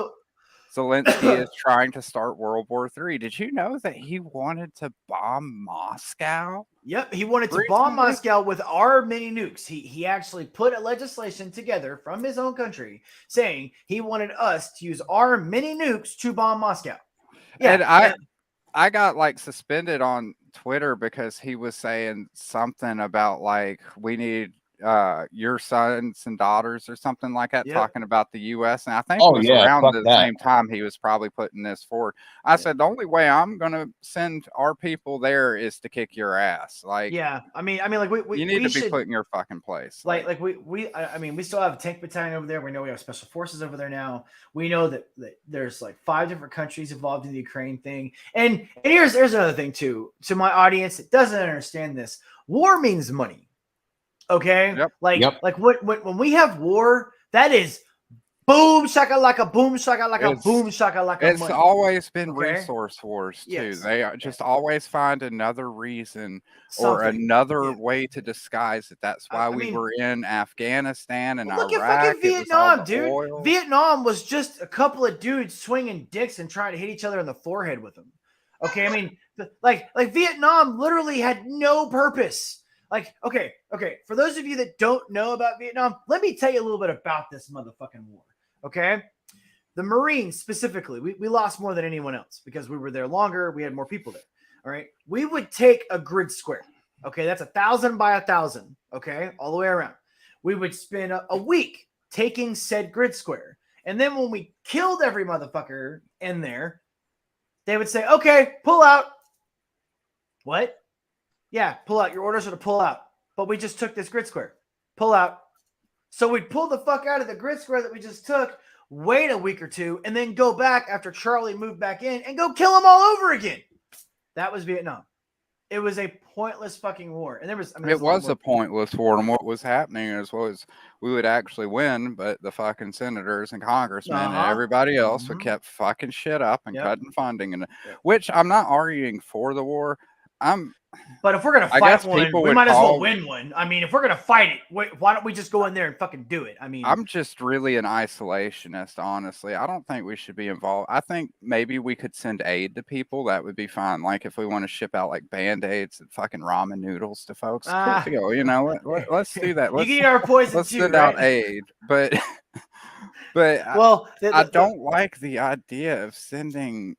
[SPEAKER 3] Zelensky is trying to start World War III. Did you know that he wanted to bomb Moscow?
[SPEAKER 1] Yep, he wanted to bomb Moscow with our mini nukes. He actually put a legislation together from his own country saying he wanted us to use our mini nukes to bomb Moscow.
[SPEAKER 3] Yeah, and I got like suspended on Twitter because he was saying something about like we need your sons and daughters or something like that,
[SPEAKER 1] Yep.
[SPEAKER 3] talking about the US. And I think it
[SPEAKER 2] Oh
[SPEAKER 3] was
[SPEAKER 2] yeah,
[SPEAKER 3] around
[SPEAKER 2] fuck
[SPEAKER 3] the
[SPEAKER 2] that.
[SPEAKER 3] same time he was probably putting this forward. I said the only way I'm gonna send our people there is to kick your ass. Like
[SPEAKER 1] Yeah, I mean, like
[SPEAKER 3] you need to be
[SPEAKER 1] should,
[SPEAKER 3] put in your fucking place.
[SPEAKER 1] like I mean, we still have a tank battalion over there. We know we have special forces over there now. We know that there's like 5 different countries involved in the Ukraine thing. And here's another thing too. To my audience that doesn't understand this, war means money. Okay,
[SPEAKER 3] Yep.
[SPEAKER 1] Like when we have war, that is boom shaka like a boom shaka like a boom shaka like a
[SPEAKER 3] It's
[SPEAKER 1] money.
[SPEAKER 3] always been
[SPEAKER 1] Okay?
[SPEAKER 3] resource wars too.
[SPEAKER 1] Yes.
[SPEAKER 3] They are just always find another reason or
[SPEAKER 1] Something.
[SPEAKER 3] another
[SPEAKER 1] Yeah.
[SPEAKER 3] way to disguise it. That's why we
[SPEAKER 1] mean,
[SPEAKER 3] were in Afghanistan and
[SPEAKER 1] look
[SPEAKER 3] Iraq.
[SPEAKER 1] at fucking Vietnam,
[SPEAKER 3] the
[SPEAKER 1] dude.
[SPEAKER 3] oil.
[SPEAKER 1] Vietnam was just a couple of dudes swinging dicks and trying to hit each other in the forehead with them. Okay, I mean, like Vietnam literally had no purpose. Like, okay. For those of you that don't know about Vietnam, let me tell you a little bit about this motherfucking war. Okay, the Marines specifically, we lost more than anyone else because we were there longer. We had more people there. All right, we would take a grid square. Okay, that's 1,000 by 1,000. Okay, all the way around. We would spend a week taking said grid square, and then when we killed every motherfucker in there, they would say, "Okay, pull out." What? Yeah, pull out. Your orders are to pull out. But we just took this grid square. Pull out. So we'd pull the fuck out of the grid square that we just took, wait a week or two, and then go back after Charlie moved back in and go kill them all over again. That was Vietnam. It was a pointless fucking war. And there was,
[SPEAKER 3] it was a pointless war. And what was happening was we would actually win, but the fucking senators and congressmen and everybody else would kept fucking shit up and cutting funding. And which I'm not arguing for the war.
[SPEAKER 1] But if we're gonna fight one, we might as well win one. I mean, if we're gonna fight it, why don't we just go in there and fucking do it? I mean,
[SPEAKER 3] I'm just really an isolationist, honestly. I don't think we should be involved. I think maybe we could send aid to people. That would be fine. Like if we want to ship out like Band-Aids and fucking ramen noodles to folks, cool deal. You know, let's do that. Let's,
[SPEAKER 1] you can eat our poison
[SPEAKER 3] let's
[SPEAKER 1] too,
[SPEAKER 3] send
[SPEAKER 1] right?
[SPEAKER 3] out aid, but
[SPEAKER 1] well,
[SPEAKER 3] I don't like the idea of sending.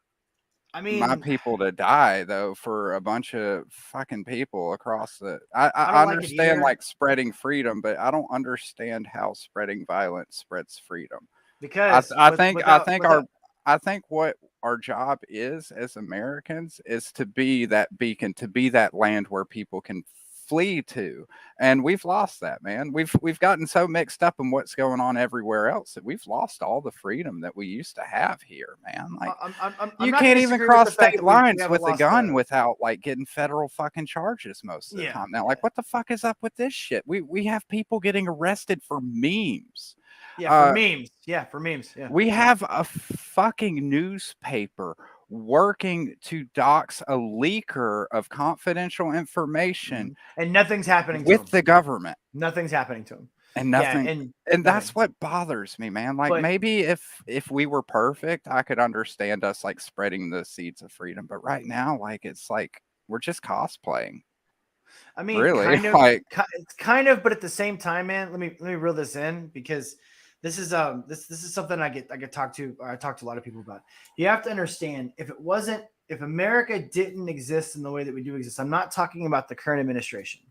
[SPEAKER 3] I mean, my people to die though for a bunch of fucking people across the. I understand like spreading freedom, but I don't understand how spreading violence spreads freedom.
[SPEAKER 1] Because
[SPEAKER 3] I think what our job is as Americans is to be that beacon, to be that land where people can flee to, and we've lost that, man. We've gotten so mixed up in what's going on everywhere else that we've lost all the freedom that we used to have here, man. Like you can't even cross state lines with a gun without like getting federal fucking charges most of the time now. Like what the fuck is up with this shit? We have people getting arrested for memes.
[SPEAKER 1] Yeah, for memes. Yeah, for memes. Yeah.
[SPEAKER 3] We have a fucking newspaper working to dox a leaker of confidential information,
[SPEAKER 1] and nothing's happening
[SPEAKER 3] with the government.
[SPEAKER 1] Nothing's happening to them,
[SPEAKER 3] and nothing. And that's what bothers me, man. Like maybe if we were perfect, I could understand us like spreading the seeds of freedom. But right now, like it's like we're just cosplaying.
[SPEAKER 1] I mean,
[SPEAKER 3] really,
[SPEAKER 1] it's kind of, but at the same time, man, let me reel this in because this is this is something I talk to a lot of people about. You have to understand if America didn't exist in the way that we do exist, I'm not talking about the current administration,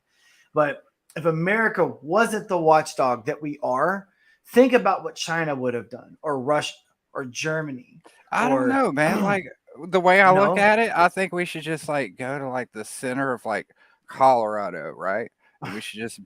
[SPEAKER 1] but if America wasn't the watchdog that we are, think about what China would have done, or Russia, or Germany.
[SPEAKER 3] I don't know, man. Like the way I look at it, I think we should just like go to like the center of like Colorado, right? And we should just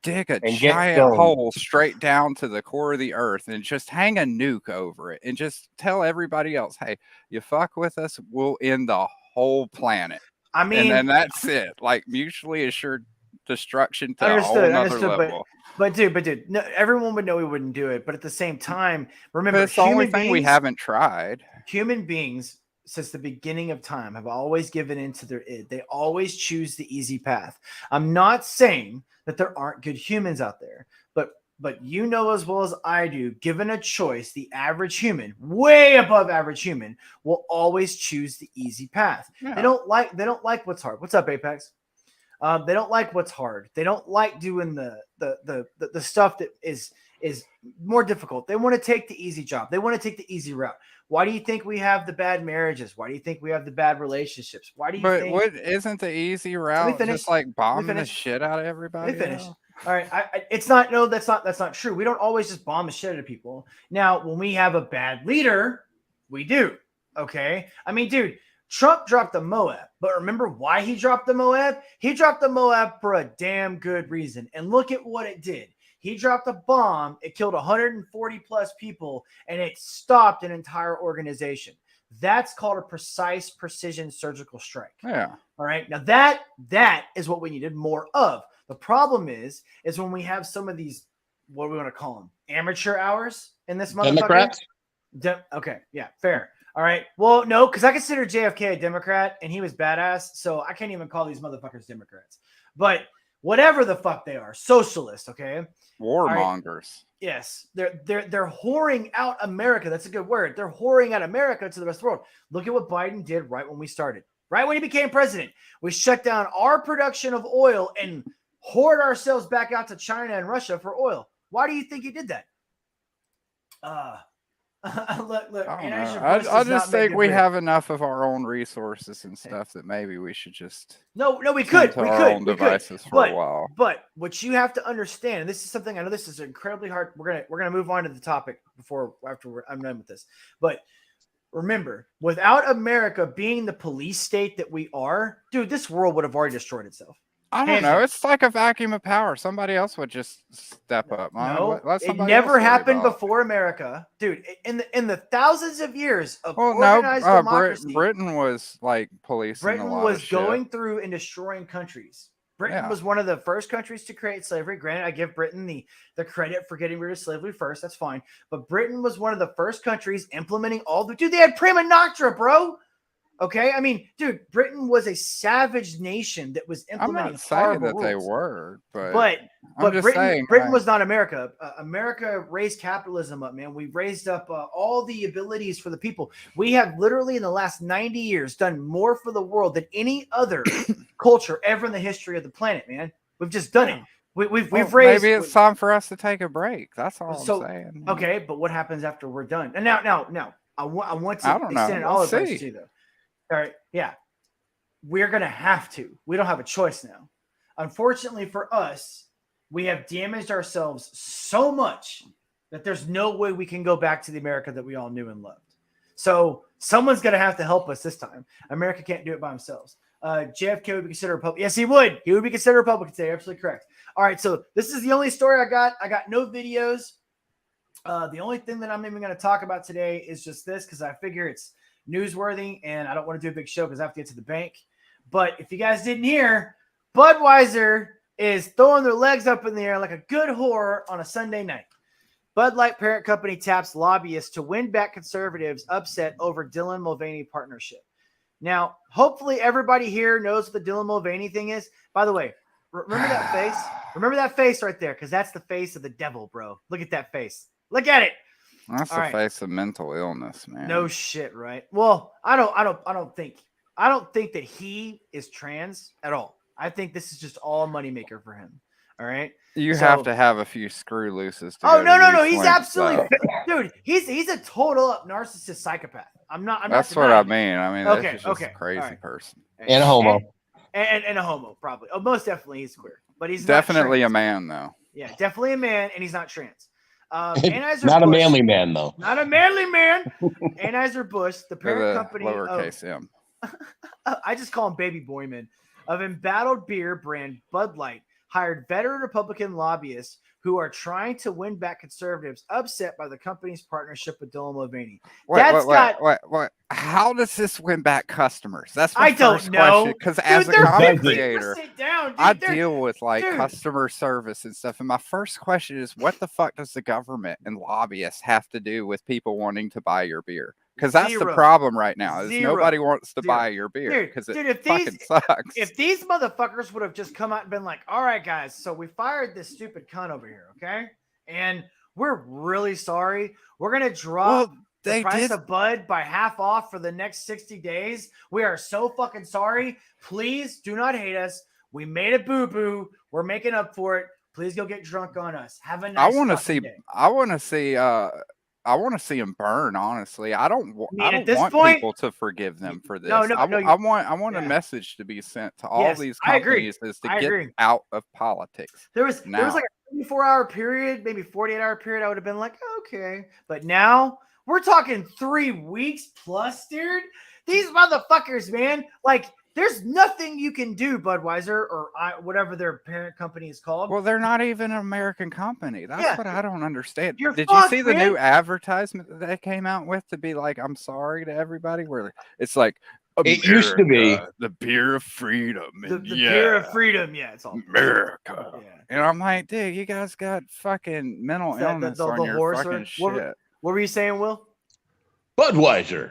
[SPEAKER 3] dig a giant hole straight down to the core of the earth and just hang a nuke over it and just tell everybody else, hey, you fuck with us, we'll end the whole planet. I mean, and then that's it. Like mutually assured destruction to a whole nother level.
[SPEAKER 1] But dude, no, everyone would know we wouldn't do it. But at the same time, remember,
[SPEAKER 3] it's the only thing we haven't tried.
[SPEAKER 1] Human beings, since the beginning of time, have always given into their id. They always choose the easy path. I'm not saying that there aren't good humans out there, but you know as well as I do, given a choice, the average human, way above average human, will always choose the easy path. Yeah. They don't like what's hard. What's up, Apex? They don't like what's hard. They don't like doing the stuff that is is more difficult. They want to take the easy job. They want to take the easy route. Why do you think we have the bad marriages? Why do you think we have the bad relationships? Why do you
[SPEAKER 3] But
[SPEAKER 1] think?
[SPEAKER 3] what isn't the easy
[SPEAKER 1] Let me
[SPEAKER 3] route
[SPEAKER 1] finish.
[SPEAKER 3] just like bombing the
[SPEAKER 1] finish.
[SPEAKER 3] shit out of
[SPEAKER 1] Let me
[SPEAKER 3] everybody?
[SPEAKER 1] finish.
[SPEAKER 3] though?
[SPEAKER 1] All right. It's not. No, that's not true. We don't always just bomb the shit out of people. Now, when we have a bad leader, we do. Okay. I mean, dude, Trump dropped the Moab, but remember why he dropped the Moab? He dropped the Moab for a damn good reason. And look at what it did. He dropped a bomb. It killed 140 plus people, and it stopped an entire organization. That's called a precise precision surgical strike.
[SPEAKER 3] Yeah.
[SPEAKER 1] All right. Now that is what we needed more of. The problem is when we have some of these, what do we want to call them? Amateur hours in this motherfucker.
[SPEAKER 2] Democrats?
[SPEAKER 1] Okay. Yeah. Fair. All right. Well, no, because I consider JFK a Democrat and he was badass. So I can't even call these motherfuckers Democrats. But whatever the fuck they are, socialist. Okay.
[SPEAKER 3] Warmongers.
[SPEAKER 1] Yes, they're whoring out America. That's a good word. They're whoring out America to the rest of the world. Look at what Biden did right when we started. Right when he became president, we shut down our production of oil and hoard ourselves back out to China and Russia for oil. Why do you think he did that? Look.
[SPEAKER 3] I just think we have enough of our own resources and stuff that maybe we should just
[SPEAKER 1] no, we could.
[SPEAKER 3] to our own devices for a while.
[SPEAKER 1] But what you have to understand, and this is something I know this is incredibly hard. We're gonna move on to the topic I'm done with this. But remember, without America being the police state that we are, dude, this world would have already destroyed itself.
[SPEAKER 3] I don't know. It's like a vacuum of power. Somebody else would just step up.
[SPEAKER 1] No, it never happened before America, dude. In the thousands of years of organized democracy,
[SPEAKER 3] Britain was like policing.
[SPEAKER 1] Britain was going through and destroying countries. Britain was one of the first countries to create slavery. Granted, I give Britain the credit for getting rid of slavery first. That's fine. But Britain was one of the first countries implementing dude, they had Prima Noctra, bro. Okay, I mean, dude, Britain was a savage nation that was implementing.
[SPEAKER 3] I'm not saying that
[SPEAKER 1] rules.
[SPEAKER 3] they were, but
[SPEAKER 1] Britain was not America. America raised capitalism up, man. We raised up all the abilities for the people. We have literally in the last 90 years done more for the world than any other culture ever in the history of the planet, man. We've just done it. We've raised.
[SPEAKER 3] Maybe it's time for us to take a break. That's all I'm saying.
[SPEAKER 1] Okay, but what happens after we're done? And now, I want to extend an olive branch to you, though. All right. Yeah. We're going to have to. We don't have a choice now. Unfortunately for us, we have damaged ourselves so much that there's no way we can go back to the America that we all knew and loved. So someone's going to have to help us this time. America can't do it by themselves. JFK would be considered a Republican. Yes, he would. He would be considered a Republican today. Absolutely correct. All right. So this is the only story I got. I got no videos. The only thing that I'm even going to talk about today is just this because I figure it's newsworthy, and I don't want to do a big show because I have to get to the bank. But if you guys didn't hear, Budweiser is throwing their legs up in the air like a good whore on a Sunday night. Bud Light parent company taps lobbyists to win back conservatives upset over Dylan Mulvaney partnership. Now, hopefully everybody here knows what the Dylan Mulvaney thing is. By the way, remember that face? Remember that face right there, because that's the face of the devil, bro. Look at that face. Look at it.
[SPEAKER 3] That's the face of mental illness, man.
[SPEAKER 1] No shit, right? Well, I don't think that he is trans at all. I think this is just all a moneymaker for him. All right.
[SPEAKER 3] You have to have a few screw looses.
[SPEAKER 1] No. He's absolutely, dude. He's a total narcissist psychopath. I'm not.
[SPEAKER 3] That's what I mean. I mean, that's just a crazy person
[SPEAKER 2] and a homo,
[SPEAKER 1] and a homo probably. Oh, most definitely he's queer, but he's
[SPEAKER 3] definitely a man though.
[SPEAKER 1] Yeah, definitely a man, and he's not trans.
[SPEAKER 2] Not a manly man, though.
[SPEAKER 1] Not a manly man. Anheuser-Busch, the parent company
[SPEAKER 3] lowercase m.
[SPEAKER 1] I just call him Baby Boyman, of embattled beer brand Bud Light, hired veteran Republican lobbyists who are trying to win back conservatives upset by the company's partnership with Dylan Mulvaney.
[SPEAKER 3] Wait. How does this win back customers? That's my first question. Because as a content creator, I deal with customer service and stuff. And my first question is, what the fuck does the government and lobbyists have to do with people wanting to buy your beer? Because that's the problem right now. Is nobody wants to buy your beer because it fucking sucks.
[SPEAKER 1] If these motherfuckers would have just come out and been like, all right, guys, so we fired this stupid cunt over here, okay? And we're really sorry. We're going to drop the price of Bud by half off for the next 60 days. We are so fucking sorry. Please do not hate us. We made a boo-boo. We're making up for it. Please go get drunk on us. Have a
[SPEAKER 3] I
[SPEAKER 1] nice
[SPEAKER 3] want to
[SPEAKER 1] fucking
[SPEAKER 3] see.
[SPEAKER 1] day.
[SPEAKER 3] I want to see. I want to see him burn. Honestly, I don't.
[SPEAKER 1] I mean,
[SPEAKER 3] I
[SPEAKER 1] at
[SPEAKER 3] don't
[SPEAKER 1] this
[SPEAKER 3] want
[SPEAKER 1] point-
[SPEAKER 3] people to forgive them for this.
[SPEAKER 1] No,
[SPEAKER 3] I want. I want
[SPEAKER 1] yeah.
[SPEAKER 3] a message to be sent to all
[SPEAKER 1] Yes,
[SPEAKER 3] these
[SPEAKER 1] I agree.
[SPEAKER 3] companies is to
[SPEAKER 1] I
[SPEAKER 3] get
[SPEAKER 1] agree.
[SPEAKER 3] out of politics.
[SPEAKER 1] There was
[SPEAKER 3] Now.
[SPEAKER 1] like a 24-hour period, maybe 48-hour period. I would have been like, okay, but now we're talking 3 weeks plus, dude. These motherfuckers, man. Like, there's nothing you can do, Budweiser or whatever their parent company is called.
[SPEAKER 3] Well, they're not even an American company. That's
[SPEAKER 1] Yeah.
[SPEAKER 3] what I don't understand.
[SPEAKER 1] You're
[SPEAKER 3] Did you
[SPEAKER 1] fucked,
[SPEAKER 3] see the
[SPEAKER 1] man.
[SPEAKER 3] new advertisement that they came out with to be like, "I'm sorry" to everybody? Where it's like,
[SPEAKER 2] It used to be.
[SPEAKER 3] "America, the beer of freedom,"
[SPEAKER 1] the
[SPEAKER 3] and
[SPEAKER 1] beer of freedom. Yeah, it's all
[SPEAKER 3] America.
[SPEAKER 1] Yeah.
[SPEAKER 3] And I'm like, dude, you guys got fucking mental
[SPEAKER 1] Is that
[SPEAKER 3] illness
[SPEAKER 1] the
[SPEAKER 3] on your
[SPEAKER 1] horse
[SPEAKER 3] fucking
[SPEAKER 1] or-
[SPEAKER 3] shit.
[SPEAKER 1] What were you saying, Will?
[SPEAKER 2] Budweiser,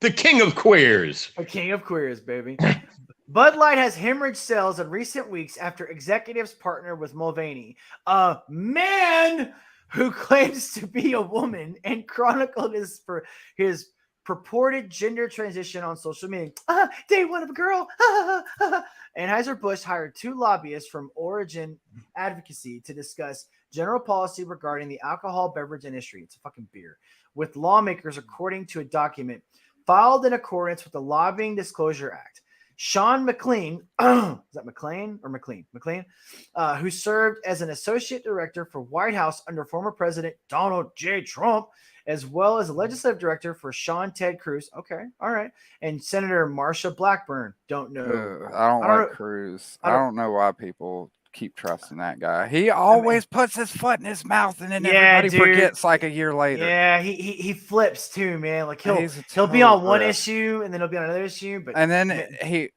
[SPEAKER 2] the king of queers.
[SPEAKER 1] A king of queers, baby. Bud Light has hemorrhaged sales in recent weeks after executives partner with Mulvaney, a man who claims to be a woman and chronicled his purported gender transition on social media. Day one of a girl. Anheuser-Busch hired 2 lobbyists from Origin Advocacy to discuss general policy regarding the alcohol beverage industry. It's a fucking beer. With lawmakers, according to a document filed in accordance with the Lobbying Disclosure Act. Sean McLean, is that McLean or McLean? McLean, who served as an associate director for White House under former President Donald J. Trump, as well as a legislative director for Sean Ted Cruz. Okay, all right. And Senator Marsha Blackburn. Don't know.
[SPEAKER 3] I don't
[SPEAKER 1] I
[SPEAKER 3] like
[SPEAKER 1] don't-
[SPEAKER 3] Cruz.
[SPEAKER 1] I
[SPEAKER 3] I
[SPEAKER 1] don't-
[SPEAKER 3] don't know why people keep trusting that guy. He always puts his foot in his mouth, and then
[SPEAKER 1] Yeah,
[SPEAKER 3] everybody
[SPEAKER 1] dude.
[SPEAKER 3] forgets like a year later.
[SPEAKER 1] Yeah, he flips too, man. Like he'll
[SPEAKER 3] He's a
[SPEAKER 1] be on
[SPEAKER 3] total
[SPEAKER 1] one
[SPEAKER 3] rip.
[SPEAKER 1] issue and then he'll be on another issue. But
[SPEAKER 3] And then he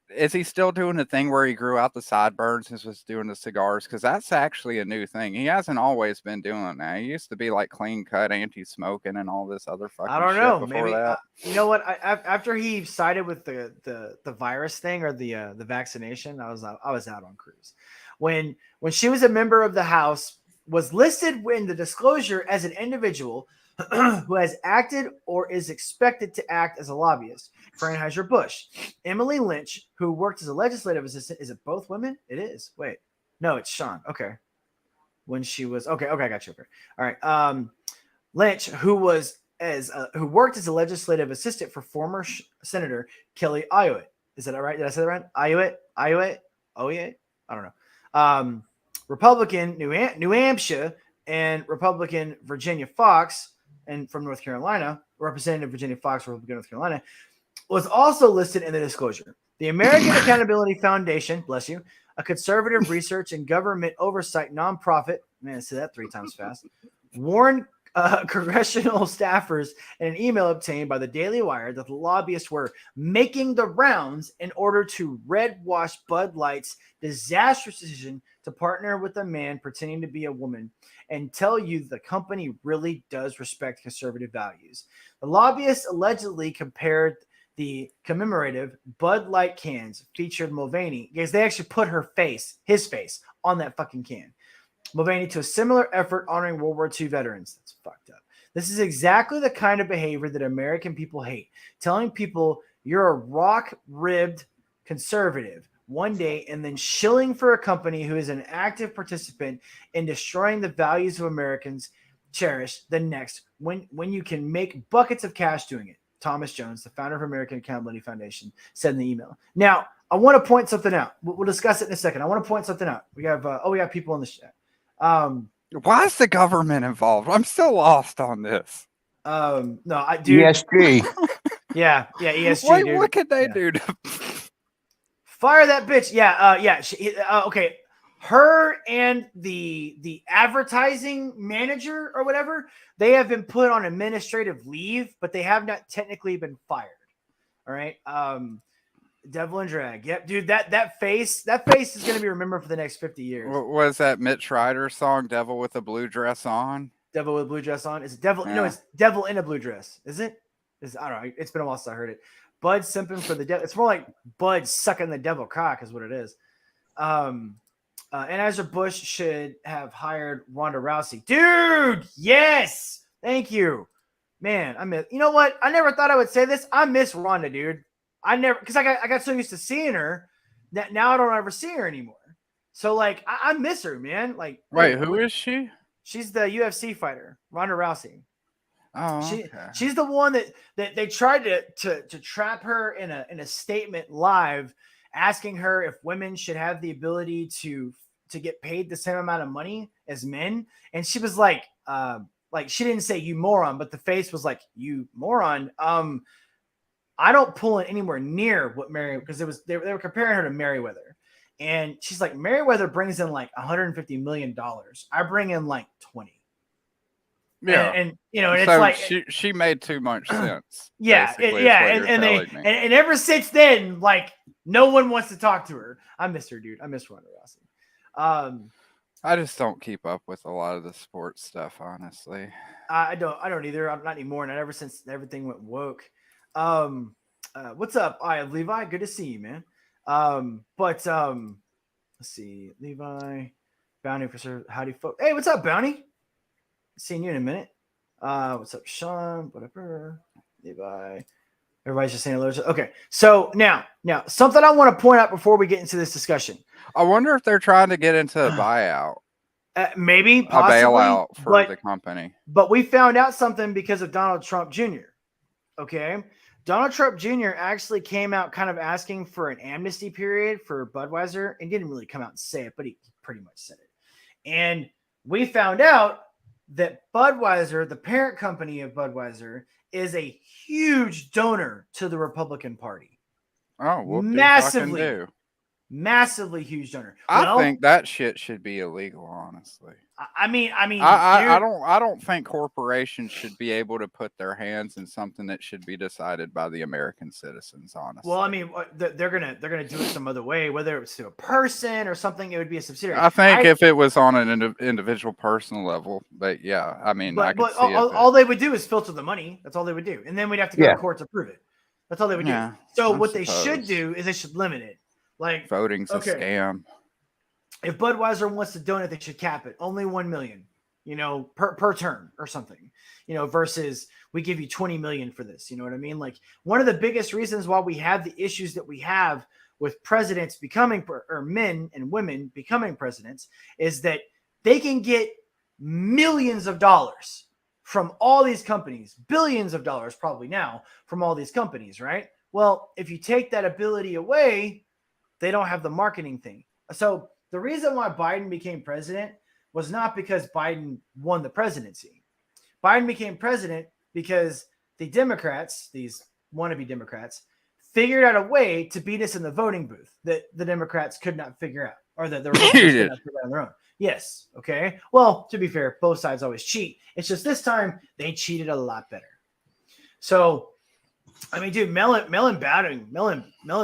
[SPEAKER 3] still doing the thing where he grew out the sideburns and was doing the cigars, because that's actually a new thing. He hasn't always been doing that. He used to be like clean cut, anti-smoking, and all this other fucking
[SPEAKER 1] I don't
[SPEAKER 3] shit
[SPEAKER 1] know.
[SPEAKER 3] before
[SPEAKER 1] Maybe
[SPEAKER 3] that.
[SPEAKER 1] you know what? After he sided with the virus thing or the vaccination, I was out on Cruz. When she was a member of the House, was listed in the disclosure as an individual who has acted or is expected to act as a lobbyist for Anheuser-Busch. Emily Lynch, who worked as a legislative assistant, is it both women? It is. Wait, no, it's Sean. Okay, when she was okay, I got you. Okay, all right. Lynch, who worked as a legislative assistant for former Senator Kelly Ayotte. Is that right? Did I say that right? Ayotte. Oh yeah, I don't know. Republican New Hampshire and Republican Virginia Fox, and from North Carolina, Representative Virginia Fox, Republican North Carolina, was also listed in the disclosure. The American Accountability Foundation, bless you, a conservative research and government oversight nonprofit, man, I said that 3 times fast, warned congressional staffers in an email obtained by the Daily Wire that the lobbyists were making the rounds in order to red wash Bud Light's disastrous decision to partner with a man pretending to be a woman and tell you the company really does respect conservative values. The lobbyists allegedly compared the commemorative Bud Light cans featured Mulvaney, because they actually put his face on that fucking can. Mulvaney to a similar effort honoring World War II veterans. That's fucked up. This is exactly the kind of behavior that American people hate. Telling people you're a rock-ribbed conservative one day and then shilling for a company who is an active participant in destroying the values of Americans cherish the next when you can make buckets of cash doing it. Thomas Jones, the founder of American Accountability Foundation, said in the email. Now, I want to point something out. We'll discuss it in a second. I want to point something out. We have we got people in the chat.
[SPEAKER 3] Why is the government involved? I'm still lost on this.
[SPEAKER 1] No, I do.
[SPEAKER 2] ESG.
[SPEAKER 1] Yeah, ESG.
[SPEAKER 3] Wait,
[SPEAKER 1] dude.
[SPEAKER 3] what could they
[SPEAKER 1] Yeah.
[SPEAKER 3] do?
[SPEAKER 1] Fire that bitch. Yeah. Okay. Her and the advertising manager or whatever, they have been put on administrative leave, but they have not technically been fired. All right. Devil and Drag. Yep, dude. That face is gonna be remembered for the next 50 years.
[SPEAKER 3] Was that Mitch Ryder song, "Devil with a Blue Dress On"?
[SPEAKER 1] Devil with a blue dress on. Is it devil? No,
[SPEAKER 3] Yeah.
[SPEAKER 1] it's devil in a blue dress. Is it? I don't know. It's been a while since I heard it. Bud simping for the devil. It's more like Bud sucking the devil cock is what it is. Anheuser-Busch should have hired Ronda Rousey. Dude, yes. Thank you. Man, you know what? I never thought I would say this. I miss Ronda, dude. Because I got so used to seeing her that now I don't ever see her anymore. So like I miss her, man. Like
[SPEAKER 3] Wait, who is she?
[SPEAKER 1] she's the UFC fighter, Ronda Rousey.
[SPEAKER 3] Oh, okay.
[SPEAKER 1] She's the one that they tried to trap her in a statement live, asking her if women should have the ability to get paid the same amount of money as men, and she was like she didn't say you moron, but the face was like you moron. I don't pull it anywhere near what because they were comparing her to Merriweather, and she's like Merriweather brings in like $150 million. I bring in like 20.
[SPEAKER 3] Yeah,
[SPEAKER 1] and you know, and
[SPEAKER 3] so
[SPEAKER 1] it's like
[SPEAKER 3] she made too much sense.
[SPEAKER 1] yeah, and ever since then, like no one wants to talk to her. I miss her, dude. I miss Ronda Rousey.
[SPEAKER 3] I just don't keep up with a lot of the sports stuff, honestly.
[SPEAKER 1] I don't either. I'm not anymore. Not ever since everything went woke. What's up? All right, Levi. Good to see you, man. Let's see, Levi, Bounty for Sir. Howdy, folks. Hey, what's up, Bounty? Seeing you in a minute. What's up, Sean? Whatever. Levi. Everybody's just saying hello. Okay. So now, something I want to point out before we get into this discussion.
[SPEAKER 3] I wonder if they're trying to get into a buyout.
[SPEAKER 1] Maybe, possibly.
[SPEAKER 3] A bailout for the company.
[SPEAKER 1] But we found out something because of Donald Trump Jr. Okay. Donald Trump Jr. actually came out kind of asking for an amnesty period for Budweiser and didn't really come out and say it, but he pretty much said it. And we found out that Budweiser, the parent company of Budweiser, is a huge donor to the Republican Party.
[SPEAKER 3] Oh,
[SPEAKER 1] massively huge donor.
[SPEAKER 3] I think that shit should be illegal, honestly.
[SPEAKER 1] I mean,
[SPEAKER 3] I don't think corporations should be able to put their hands in something that should be decided by the American citizens, honestly.
[SPEAKER 1] Well, I mean, they're gonna do it some other way, whether it's to a person or something. It would be a subsidiary.
[SPEAKER 3] I think if it was on an individual personal level, but yeah, I mean, but
[SPEAKER 1] all they would do is filter the money. That's all they would do, and then we'd have to go to court to prove it. That's all they would do. So what they should do is they should limit it. Like
[SPEAKER 3] voting's a scam.
[SPEAKER 1] If Budweiser wants to donate, they should cap it. Only 1 million, per term or something, versus we give you 20 million for this. You know what I mean? Like one of the biggest reasons why we have the issues that we have with presidents becoming or men and women becoming presidents is that they can get millions of dollars from all these companies, billions of dollars probably now from all these companies, right? Well, if you take that ability away, they don't have the marketing thing. So the reason why Biden became president was not because Biden won the presidency. Biden became president because the Democrats, these wannabe Democrats, figured out a way to beat us in the voting booth that the Democrats could not figure out, or that the Republicans could not figure out on their own. Yes. Okay. Well, to be fair, both sides always cheat. It's just this time they cheated a lot better. So, I mean, dude, mail-in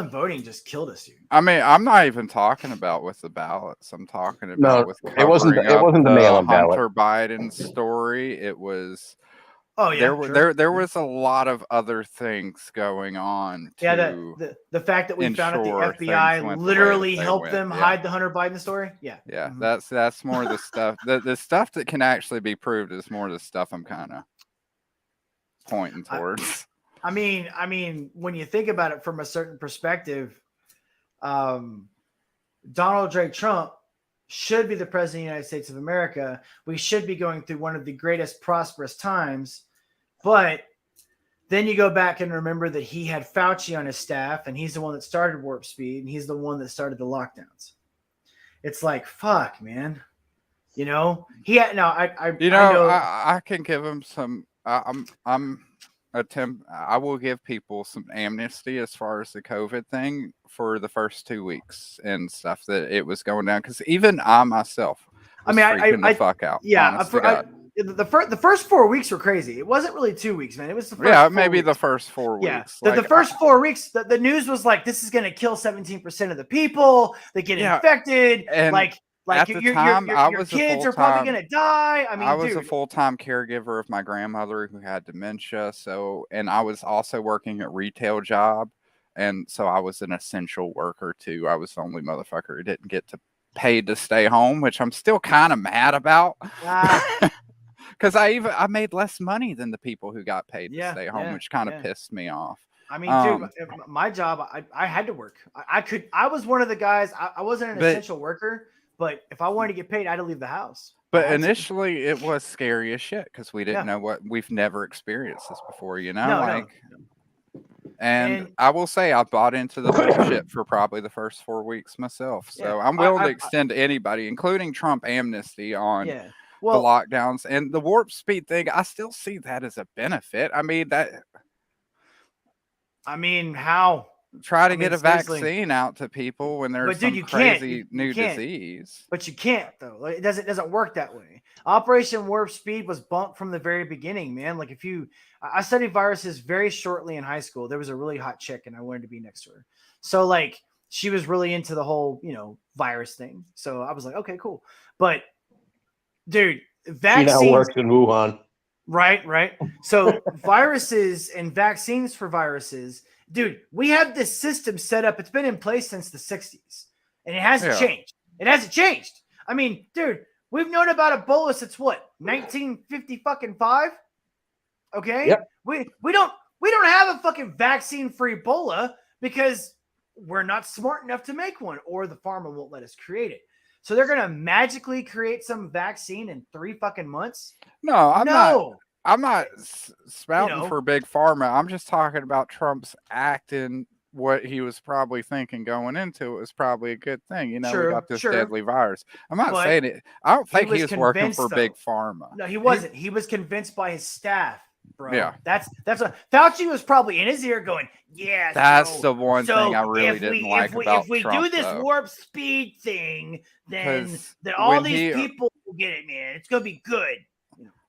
[SPEAKER 1] voting just killed us, dude.
[SPEAKER 3] I mean, I'm not even talking about with the ballots. I'm talking about with
[SPEAKER 2] it wasn't the mail-in ballot.
[SPEAKER 3] Hunter Biden story. It was.
[SPEAKER 1] Oh yeah,
[SPEAKER 3] there was a lot of other things going on.
[SPEAKER 1] The fact that we found out the FBI literally helped them hide the Hunter Biden story. Yeah,
[SPEAKER 3] yeah, that's more the stuff. The stuff that can actually be proved is more the stuff I'm kind of pointing towards.
[SPEAKER 1] I mean, when you think about it from a certain perspective, Donald J. Trump should be the president of the United States of America. We should be going through one of the greatest prosperous times, but then you go back and remember that he had Fauci on his staff, and he's the one that started Warp Speed, and he's the one that started the lockdowns. It's like, fuck, man. He had I
[SPEAKER 3] can give him some. I will give people some amnesty as far as the COVID thing for the first 2 weeks and stuff that it was going down, because even I myself was freaking the fuck out.
[SPEAKER 1] Yeah, the first 4 weeks were crazy. It wasn't really 2 weeks, man. It was the first
[SPEAKER 3] maybe
[SPEAKER 1] weeks.
[SPEAKER 3] The first 4 weeks.
[SPEAKER 1] Yeah, the first 4 weeks, the news was like, this is going to kill 17% of the people that get infected. And at the time, your kids are probably going to die. I mean,
[SPEAKER 3] I was a full-time caregiver of my grandmother who had dementia. And I was also working a retail job. And so I was an essential worker too. I was the only motherfucker who didn't get paid to stay home, which I'm still kind of mad about. Because I made less money than the people who got paid to stay home, which kind of pissed me off.
[SPEAKER 1] I mean, dude, my job, I had to work. I was one of the guys. I wasn't an essential worker, But if I wanted to get paid, I had to leave the house.
[SPEAKER 3] But
[SPEAKER 1] I had to.
[SPEAKER 3] initially, it was scary as shit because we didn't
[SPEAKER 1] Yeah.
[SPEAKER 3] know what we've never experienced this before, you know?
[SPEAKER 1] No,
[SPEAKER 3] like,
[SPEAKER 1] no.
[SPEAKER 3] and I will say I bought into the bullshit for probably the first 4 weeks myself. So
[SPEAKER 1] Yeah,
[SPEAKER 3] I'm willing to extend to anybody, including Trump amnesty on
[SPEAKER 1] Yeah.
[SPEAKER 3] the
[SPEAKER 1] Well,
[SPEAKER 3] lockdowns and the warp speed thing. I still see that as a benefit. I mean,
[SPEAKER 1] how?
[SPEAKER 3] try to
[SPEAKER 1] I
[SPEAKER 3] get
[SPEAKER 1] mean,
[SPEAKER 3] a
[SPEAKER 1] seriously.
[SPEAKER 3] vaccine out to people when there's
[SPEAKER 1] But dude,
[SPEAKER 3] some
[SPEAKER 1] you can't.
[SPEAKER 3] crazy
[SPEAKER 1] You
[SPEAKER 3] new
[SPEAKER 1] can't.
[SPEAKER 3] disease.
[SPEAKER 1] But you can't though. Like, it doesn't work that way. Operation Warp Speed was bumped from the very beginning, man. Like I studied viruses very shortly in high school. There was a really hot chick, and I wanted to be next to her. So like she was really into the whole virus thing. So I was like, okay, cool. But dude,
[SPEAKER 2] She now
[SPEAKER 1] vaccines.
[SPEAKER 2] works in Wuhan.
[SPEAKER 1] Right. So viruses and vaccines for viruses, dude, we have this system set up. It's been in place since the 60s, and it hasn't changed. It hasn't changed. I mean, dude, we've known about Ebola since what? 1950 fucking 5? Okay?
[SPEAKER 2] Yep.
[SPEAKER 1] We don't have a fucking vaccine for Ebola because we're not smart enough to make one, or the pharma won't let us create it. So they're gonna magically create some vaccine in 3 fucking months?
[SPEAKER 3] No, I'm not spouting
[SPEAKER 1] know.
[SPEAKER 3] for big pharma. I'm just talking about Trump's acting. What he was probably thinking going into it was probably a good thing. We got this deadly virus. I'm not saying it. I don't think he was working for big pharma.
[SPEAKER 1] No, he wasn't. He was convinced by his staff, bro.
[SPEAKER 3] Yeah.
[SPEAKER 1] That's what Fauci was probably in his ear going, yeah.
[SPEAKER 3] That's the one thing I really didn't like about
[SPEAKER 1] if we
[SPEAKER 3] Trump,
[SPEAKER 1] do this
[SPEAKER 3] though.
[SPEAKER 1] warp speed thing, then
[SPEAKER 3] 'Cause
[SPEAKER 1] all
[SPEAKER 3] when
[SPEAKER 1] these people will get it, man. It's gonna be good.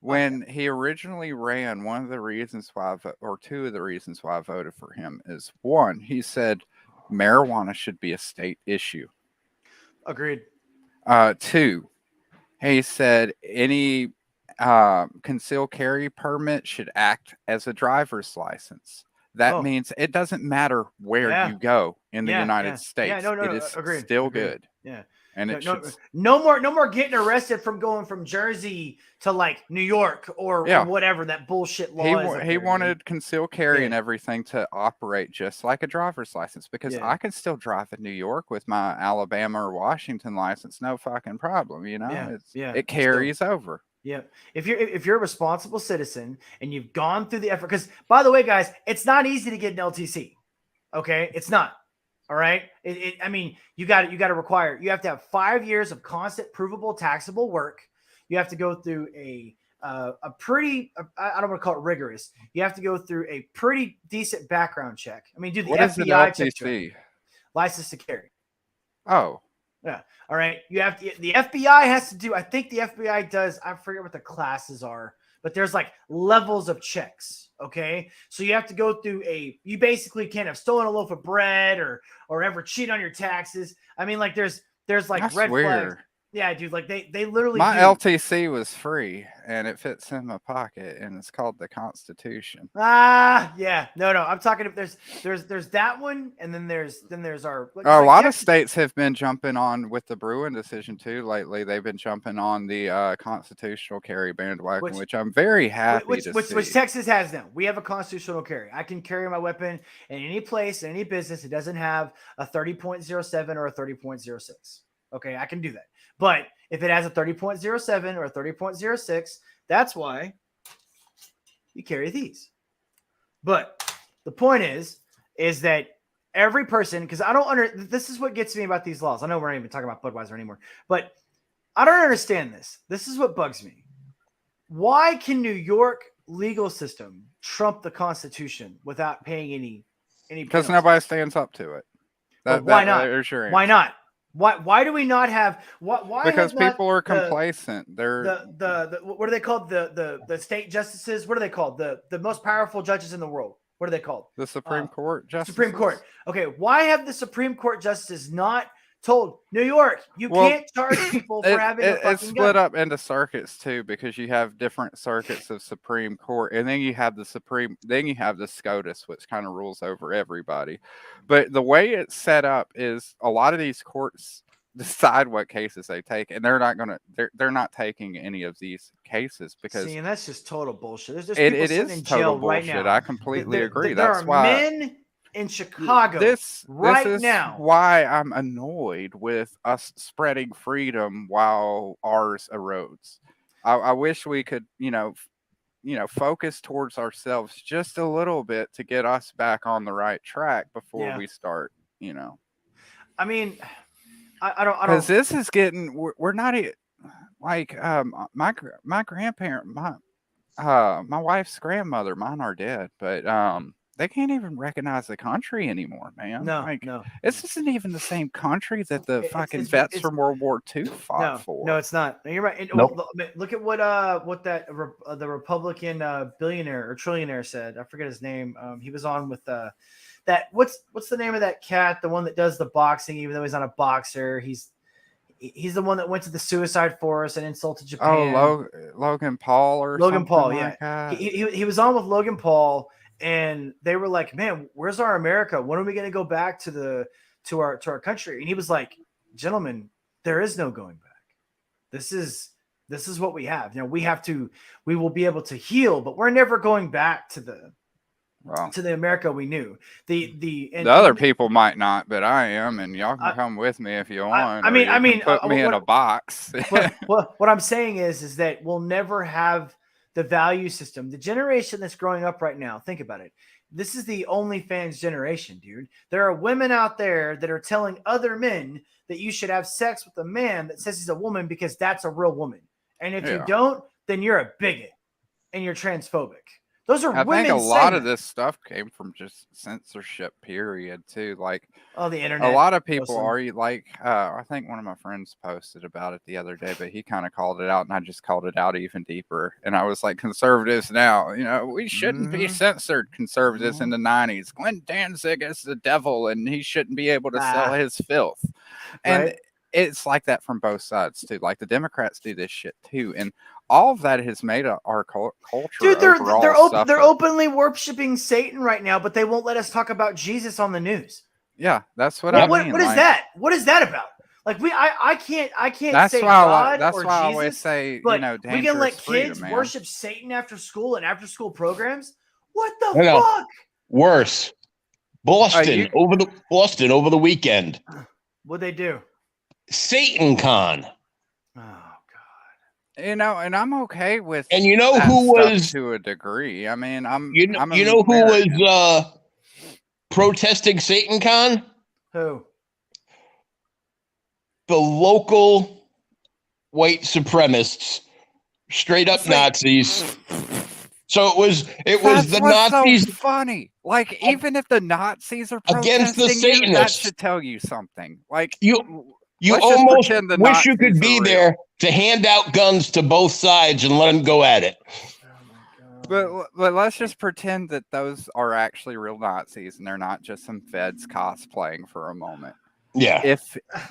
[SPEAKER 3] When he originally ran, one of the reasons why, or two of the reasons why I voted for him is, one, he said marijuana should be a state issue.
[SPEAKER 1] Agreed.
[SPEAKER 3] Two, he said any concealed carry permit should act as a driver's license. That means it doesn't matter where you go in the United States.
[SPEAKER 1] Yeah, no,
[SPEAKER 3] it is
[SPEAKER 1] agreed.
[SPEAKER 3] still good.
[SPEAKER 1] Yeah.
[SPEAKER 3] And
[SPEAKER 1] no more getting arrested from going from Jersey to like New York or whatever that bullshit law is.
[SPEAKER 3] He wanted concealed carry and everything to operate just like a driver's license, because I can still drive in New York with my Alabama or Washington license, no fucking problem. It carries over.
[SPEAKER 1] Yeah. If you're a responsible citizen and you've gone through the effort, because by the way, guys, it's not easy to get an LTC. Okay, it's not. All right. I mean, you got to require, you have to have 5 years of constant provable taxable work. You have to go through a pretty, I don't want to call it rigorous. You have to go through a pretty decent background check. I mean, do the FBI check, license to carry.
[SPEAKER 3] Oh,
[SPEAKER 1] yeah. All right. You have to, the FBI has to do, I think the FBI does, I forget what the classes are, but there's like levels of checks. Okay. So you have to go through you basically can't have stolen a loaf of bread or ever cheat on your taxes. I mean, like there's like
[SPEAKER 3] that's
[SPEAKER 1] red
[SPEAKER 3] weird.
[SPEAKER 1] flags. Yeah, dude. Like they literally.
[SPEAKER 3] My LTC was free and it fits in my pocket, and it's called the Constitution.
[SPEAKER 1] Yeah. No. I'm talking. There's that one, and then there's our.
[SPEAKER 3] A lot of states have been jumping on with the Bruin decision too lately. They've been jumping on the constitutional carry bandwagon, which I'm very happy to see.
[SPEAKER 1] Which Texas has now. We have a constitutional carry. I can carry my weapon in any place, in any business. It doesn't have a 30.07 or a 30.06. Okay, I can do that. But if it has a 30.07 or a 30.06, that's why you carry these. But the point is that every person, because this is what gets me about these laws. I know we're not even talking about Budweiser anymore, but I don't understand this. This is what bugs me. Why can New York legal system trump the Constitution without paying any
[SPEAKER 3] because nobody stands up to it.
[SPEAKER 1] Why not? Why not? Why do we not have why?
[SPEAKER 3] Because people are complacent. They're
[SPEAKER 1] the what are they called? The state justices. What are they called? The most powerful judges in the world. What are they called?
[SPEAKER 3] The Supreme Court justices.
[SPEAKER 1] Supreme Court. Okay, why have the Supreme Court justices not told New York you can't charge people for having a fucking gun?
[SPEAKER 3] It's split up into circuits too, because you have different circuits of Supreme Court, and then you have the SCOTUS, which kind of rules over everybody. But the way it's set up is a lot of these courts decide what cases they take, and they're not taking any of these cases because
[SPEAKER 1] and that's just total bullshit. There's
[SPEAKER 3] it is
[SPEAKER 1] in jail
[SPEAKER 3] total bullshit.
[SPEAKER 1] Right now.
[SPEAKER 3] I completely agree.
[SPEAKER 1] There
[SPEAKER 3] That's
[SPEAKER 1] are
[SPEAKER 3] why
[SPEAKER 1] men in Chicago
[SPEAKER 3] This
[SPEAKER 1] right
[SPEAKER 3] is
[SPEAKER 1] now.
[SPEAKER 3] why I'm annoyed with us spreading freedom while ours erodes. I wish we could, focus towards ourselves just a little bit to get us back on the right track before
[SPEAKER 1] Yeah.
[SPEAKER 3] we start,
[SPEAKER 1] I mean, I don't.
[SPEAKER 3] because this is getting we're not like my grandparent my wife's grandmother, mine are dead, but they can't even recognize the country anymore, man.
[SPEAKER 1] No,
[SPEAKER 3] Like
[SPEAKER 1] no.
[SPEAKER 3] this isn't even the same country that the fucking
[SPEAKER 1] It's
[SPEAKER 3] vets from World War II fought for.
[SPEAKER 1] No, it's not. No, you're right. And,
[SPEAKER 2] Nope.
[SPEAKER 1] well, look at what that the Republican billionaire or trillionaire said. I forget his name. He was on with that. What's the name of that cat? The one that does the boxing, even though he's not a boxer. He's the one that went to the suicide forest and insulted Japan.
[SPEAKER 3] Oh, Logan Paul or
[SPEAKER 1] Logan Paul,
[SPEAKER 3] something
[SPEAKER 1] yeah.
[SPEAKER 3] like that.
[SPEAKER 1] He was on with Logan Paul, and they were like, "Man, where's our America? When are we going to go back to our country?" And he was like, "Gentlemen, there is no going back. This is what we have. We will be able to heal, but we're never going back to the America we knew. The
[SPEAKER 3] other people might not, but I am, and y'all can come with me if you want.
[SPEAKER 1] I mean,
[SPEAKER 3] put me in a box.
[SPEAKER 1] what I'm saying is that we'll never have the value system. The generation that's growing up right now, think about it. This is the OnlyFans generation, dude. There are women out there that are telling other men that you should have sex with a man that says he's a woman because that's a real woman. And if you don't, then you're a bigot and you're transphobic. Those are women. I think a lot
[SPEAKER 3] of this stuff came from just censorship, period, too. Like,
[SPEAKER 1] the internet.
[SPEAKER 3] A lot of people are like, I think one of my friends posted about it the other day, but he kind of called it out, and I just called it out even deeper. And I was like, conservatives now, we shouldn't be censored. Conservatives in the 90s. Glenn Danzig is the devil, and he shouldn't be able to sell his filth. And it's like that from both sides, too. Like, the Democrats do this shit, too. And all of that has made our culture.
[SPEAKER 1] Dude, they're openly worshiping Satan right now, but they won't let us talk about Jesus on the news.
[SPEAKER 3] Yeah, that's what I mean.
[SPEAKER 1] What is that? What is that about? Like I can't
[SPEAKER 3] that's
[SPEAKER 1] say
[SPEAKER 3] why
[SPEAKER 1] God
[SPEAKER 3] that's
[SPEAKER 1] or
[SPEAKER 3] why
[SPEAKER 1] Jesus,
[SPEAKER 3] I always say,
[SPEAKER 1] but we can let
[SPEAKER 3] kids
[SPEAKER 1] worship Satan after school and after school programs. What the fuck?
[SPEAKER 2] Worse. Boston over the weekend.
[SPEAKER 1] What'd they do?
[SPEAKER 2] Satan Con.
[SPEAKER 1] Oh God.
[SPEAKER 3] And I'm okay with.
[SPEAKER 2] And you know who was
[SPEAKER 3] to a degree. I mean,
[SPEAKER 2] you know who was protesting Satan Con?
[SPEAKER 1] Who?
[SPEAKER 2] The local white supremacists, straight up Nazis. So it was the Nazis.
[SPEAKER 3] So funny. Like, even if the Nazis are
[SPEAKER 2] against the Satanists,
[SPEAKER 3] that should tell you something. Like,
[SPEAKER 2] you almost wish you could be there to hand out guns to both sides and let them go at it.
[SPEAKER 3] But let's just pretend that those are actually real Nazis and they're not just some feds cosplaying for a moment.
[SPEAKER 2] Yeah.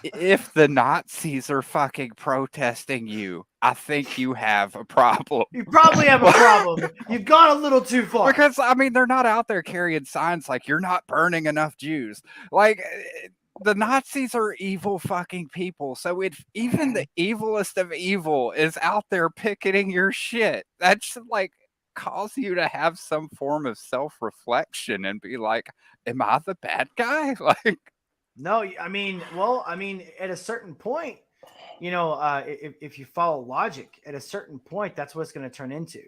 [SPEAKER 3] If the Nazis are fucking protesting you, I think you have a problem.
[SPEAKER 1] You probably have a problem. You've gone a little too far.
[SPEAKER 3] Because, I mean, they're not out there carrying signs like, you're not burning enough Jews. Like, the Nazis are evil fucking people. So even the evilest of evil is out there picketing your shit. That's like cause you to have some form of self-reflection and be like, am I the bad guy? Like,
[SPEAKER 1] no, I mean, at a certain point, if you follow logic, at a certain point, that's what it's going to turn into.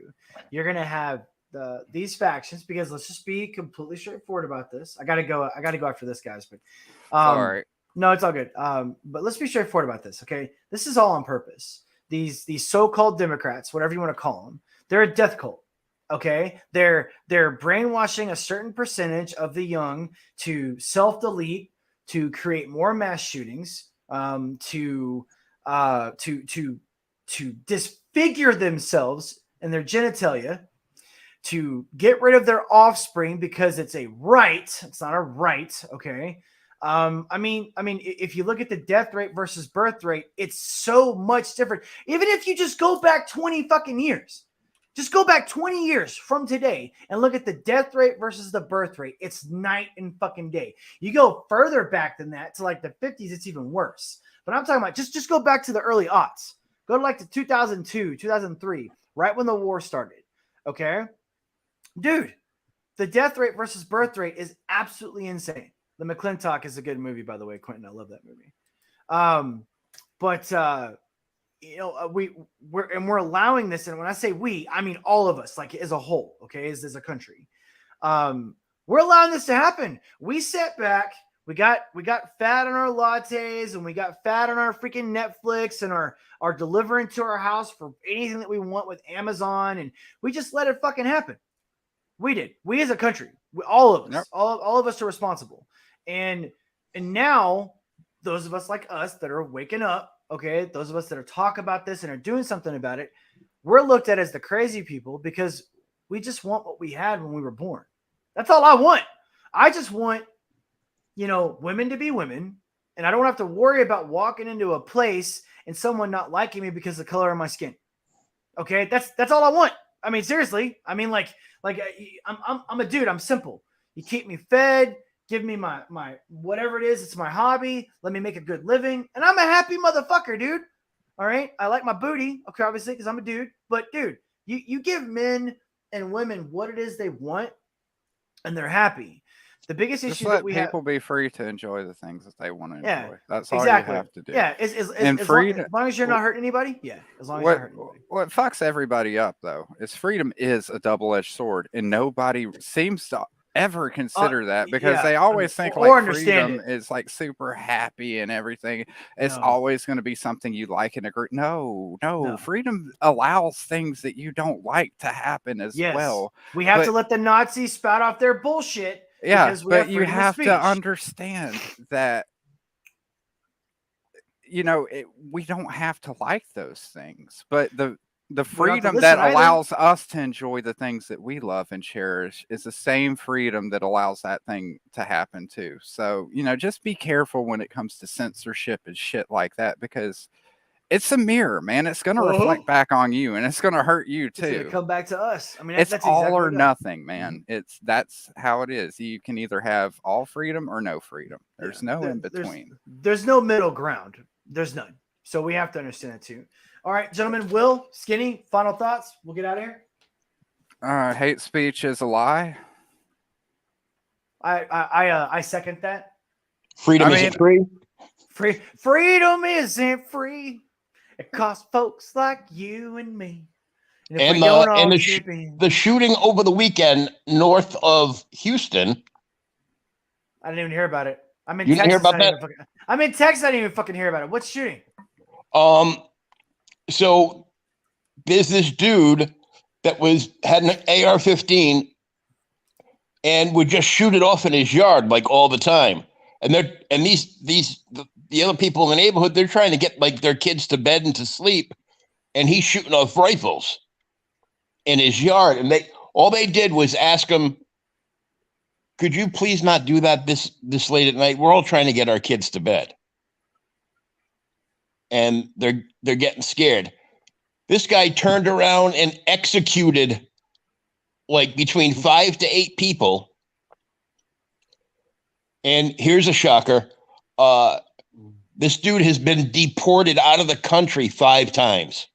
[SPEAKER 1] You're going to have these factions, because let's just be completely straightforward about this. I gotta go after this, guys, but
[SPEAKER 3] sorry.
[SPEAKER 1] No, it's all good. But let's be straightforward about this, okay? This is all on purpose. These so-called Democrats, whatever you want to call them, they're a death cult. Okay, they're brainwashing a certain percentage of the young to self-delete, to create more mass shootings, to disfigure themselves and their genitalia, to get rid of their offspring because it's a right. It's not a right. Okay. I mean, if you look at the death rate versus birth rate, it's so much different. Even if you just go back 20 fucking years, just go back 20 years from today and look at the death rate versus the birth rate. It's night and fucking day. You go further back than that to like the 50s, it's even worse. But I'm talking about just go back to the early aughts. Go to like the 2002, 2003, right when the war started. Okay, dude, the death rate versus birth rate is absolutely insane. The McClintock is a good movie, by the way, Quentin. I love that movie. But we're allowing this, and when I say we, I mean all of us, like as a whole, okay, as a country. We're allowing this to happen. We sat back, we got fat on our lattes, and we got fat on our freaking Netflix, and our delivering to our house for anything that we want with Amazon, and we just let it fucking happen. We did. We as a country, all of us,
[SPEAKER 3] Yep.
[SPEAKER 1] all of us are responsible. And now those of us like us that are waking up, okay, those of us that are talking about this and are doing something about it, we're looked at as the crazy people because we just want what we had when we were born. That's all I want. I just want, women to be women, and I don't have to worry about walking into a place and someone not liking me because of the color of my skin. Okay, that's all I want. I mean, seriously. I mean, like I'm a dude. I'm simple. You keep me fed. Give me my whatever it is. It's my hobby. Let me make a good living. And I'm a happy motherfucker, dude. All right. I like my booty. Okay, obviously, because I'm a dude. But dude, you give men and women what it is they want, and they're happy. The biggest
[SPEAKER 3] Just
[SPEAKER 1] issue
[SPEAKER 3] let
[SPEAKER 1] that we have.
[SPEAKER 3] people be free to enjoy the things that they want to enjoy.
[SPEAKER 1] Yeah,
[SPEAKER 3] That's all
[SPEAKER 1] exactly.
[SPEAKER 3] you have to do.
[SPEAKER 1] Yeah.
[SPEAKER 3] And
[SPEAKER 1] As
[SPEAKER 3] freedom.
[SPEAKER 1] long as you're not hurting anybody. Yeah. As long as you're not hurting anybody.
[SPEAKER 3] What fucks everybody up though is freedom is a double-edged sword, and nobody seems to ever consider that because they always think like freedom is like super happy and everything. It's always going to be something you like and agree. No. Freedom allows things that you don't like to happen as well.
[SPEAKER 1] We have to let the Nazis spout off their bullshit.
[SPEAKER 3] Yeah, but you have to understand that, we don't have to like those things, but the freedom that allows us to enjoy the things that we love and cherish is the same freedom that allows that thing to happen too. So, just be careful when it comes to censorship and shit like that, because it's a mirror, man. It's going to reflect back on you, and it's going to hurt you too. It's going
[SPEAKER 1] to come back to us. I mean,
[SPEAKER 3] it's all or nothing, man. That's how it is. You can either have all freedom or no freedom. There's no in between.
[SPEAKER 1] There's no middle ground. There's none. So we have to understand it too. All right, gentlemen. Will, Skinny, final thoughts. We'll get out of here.
[SPEAKER 3] Hate speech is a lie.
[SPEAKER 1] I second that.
[SPEAKER 2] Freedom isn't free.
[SPEAKER 1] Freedom isn't free. It costs folks like you and me.
[SPEAKER 2] And the shooting over the weekend north of Houston.
[SPEAKER 1] I didn't even hear about it. I'm in
[SPEAKER 2] Texas.
[SPEAKER 1] Didn't hear about that? I'm in Texas. I didn't even fucking hear about it. What's shooting?
[SPEAKER 2] So there's this dude that had an AR-15 and would just shoot it off in his yard like all the time. And the other people in the neighborhood, they're trying to get like their kids to bed and to sleep, and he's shooting off rifles in his yard. And all they did was ask him, "Could you please not do that this late at night? We're all trying to get our kids to bed." And they're getting scared. This guy turned around and executed like between 5 to 8 people. And here's a shocker. This dude has been deported out of the country 5 times.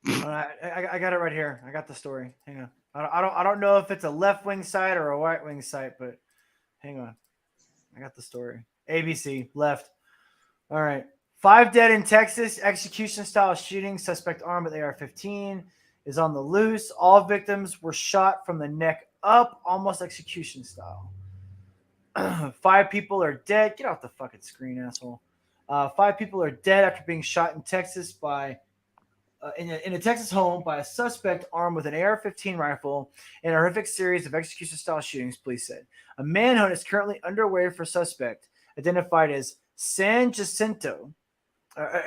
[SPEAKER 1] I got it right here. I got the story. Hang on. I don't know if it's a left wing site or a right wing site, but hang on. I got the story. ABC left. All right. 5 dead in Texas. Execution style shooting. Suspect armed with AR-15 is on the loose. All victims were shot from the neck up, almost execution style. 5 people are dead. Get off the fucking screen, asshole. 5 people are dead after being shot in Texas in a Texas home by a suspect armed with an AR-15 rifle in a horrific series of execution-style shootings, police said. A manhunt is currently underway for suspect identified as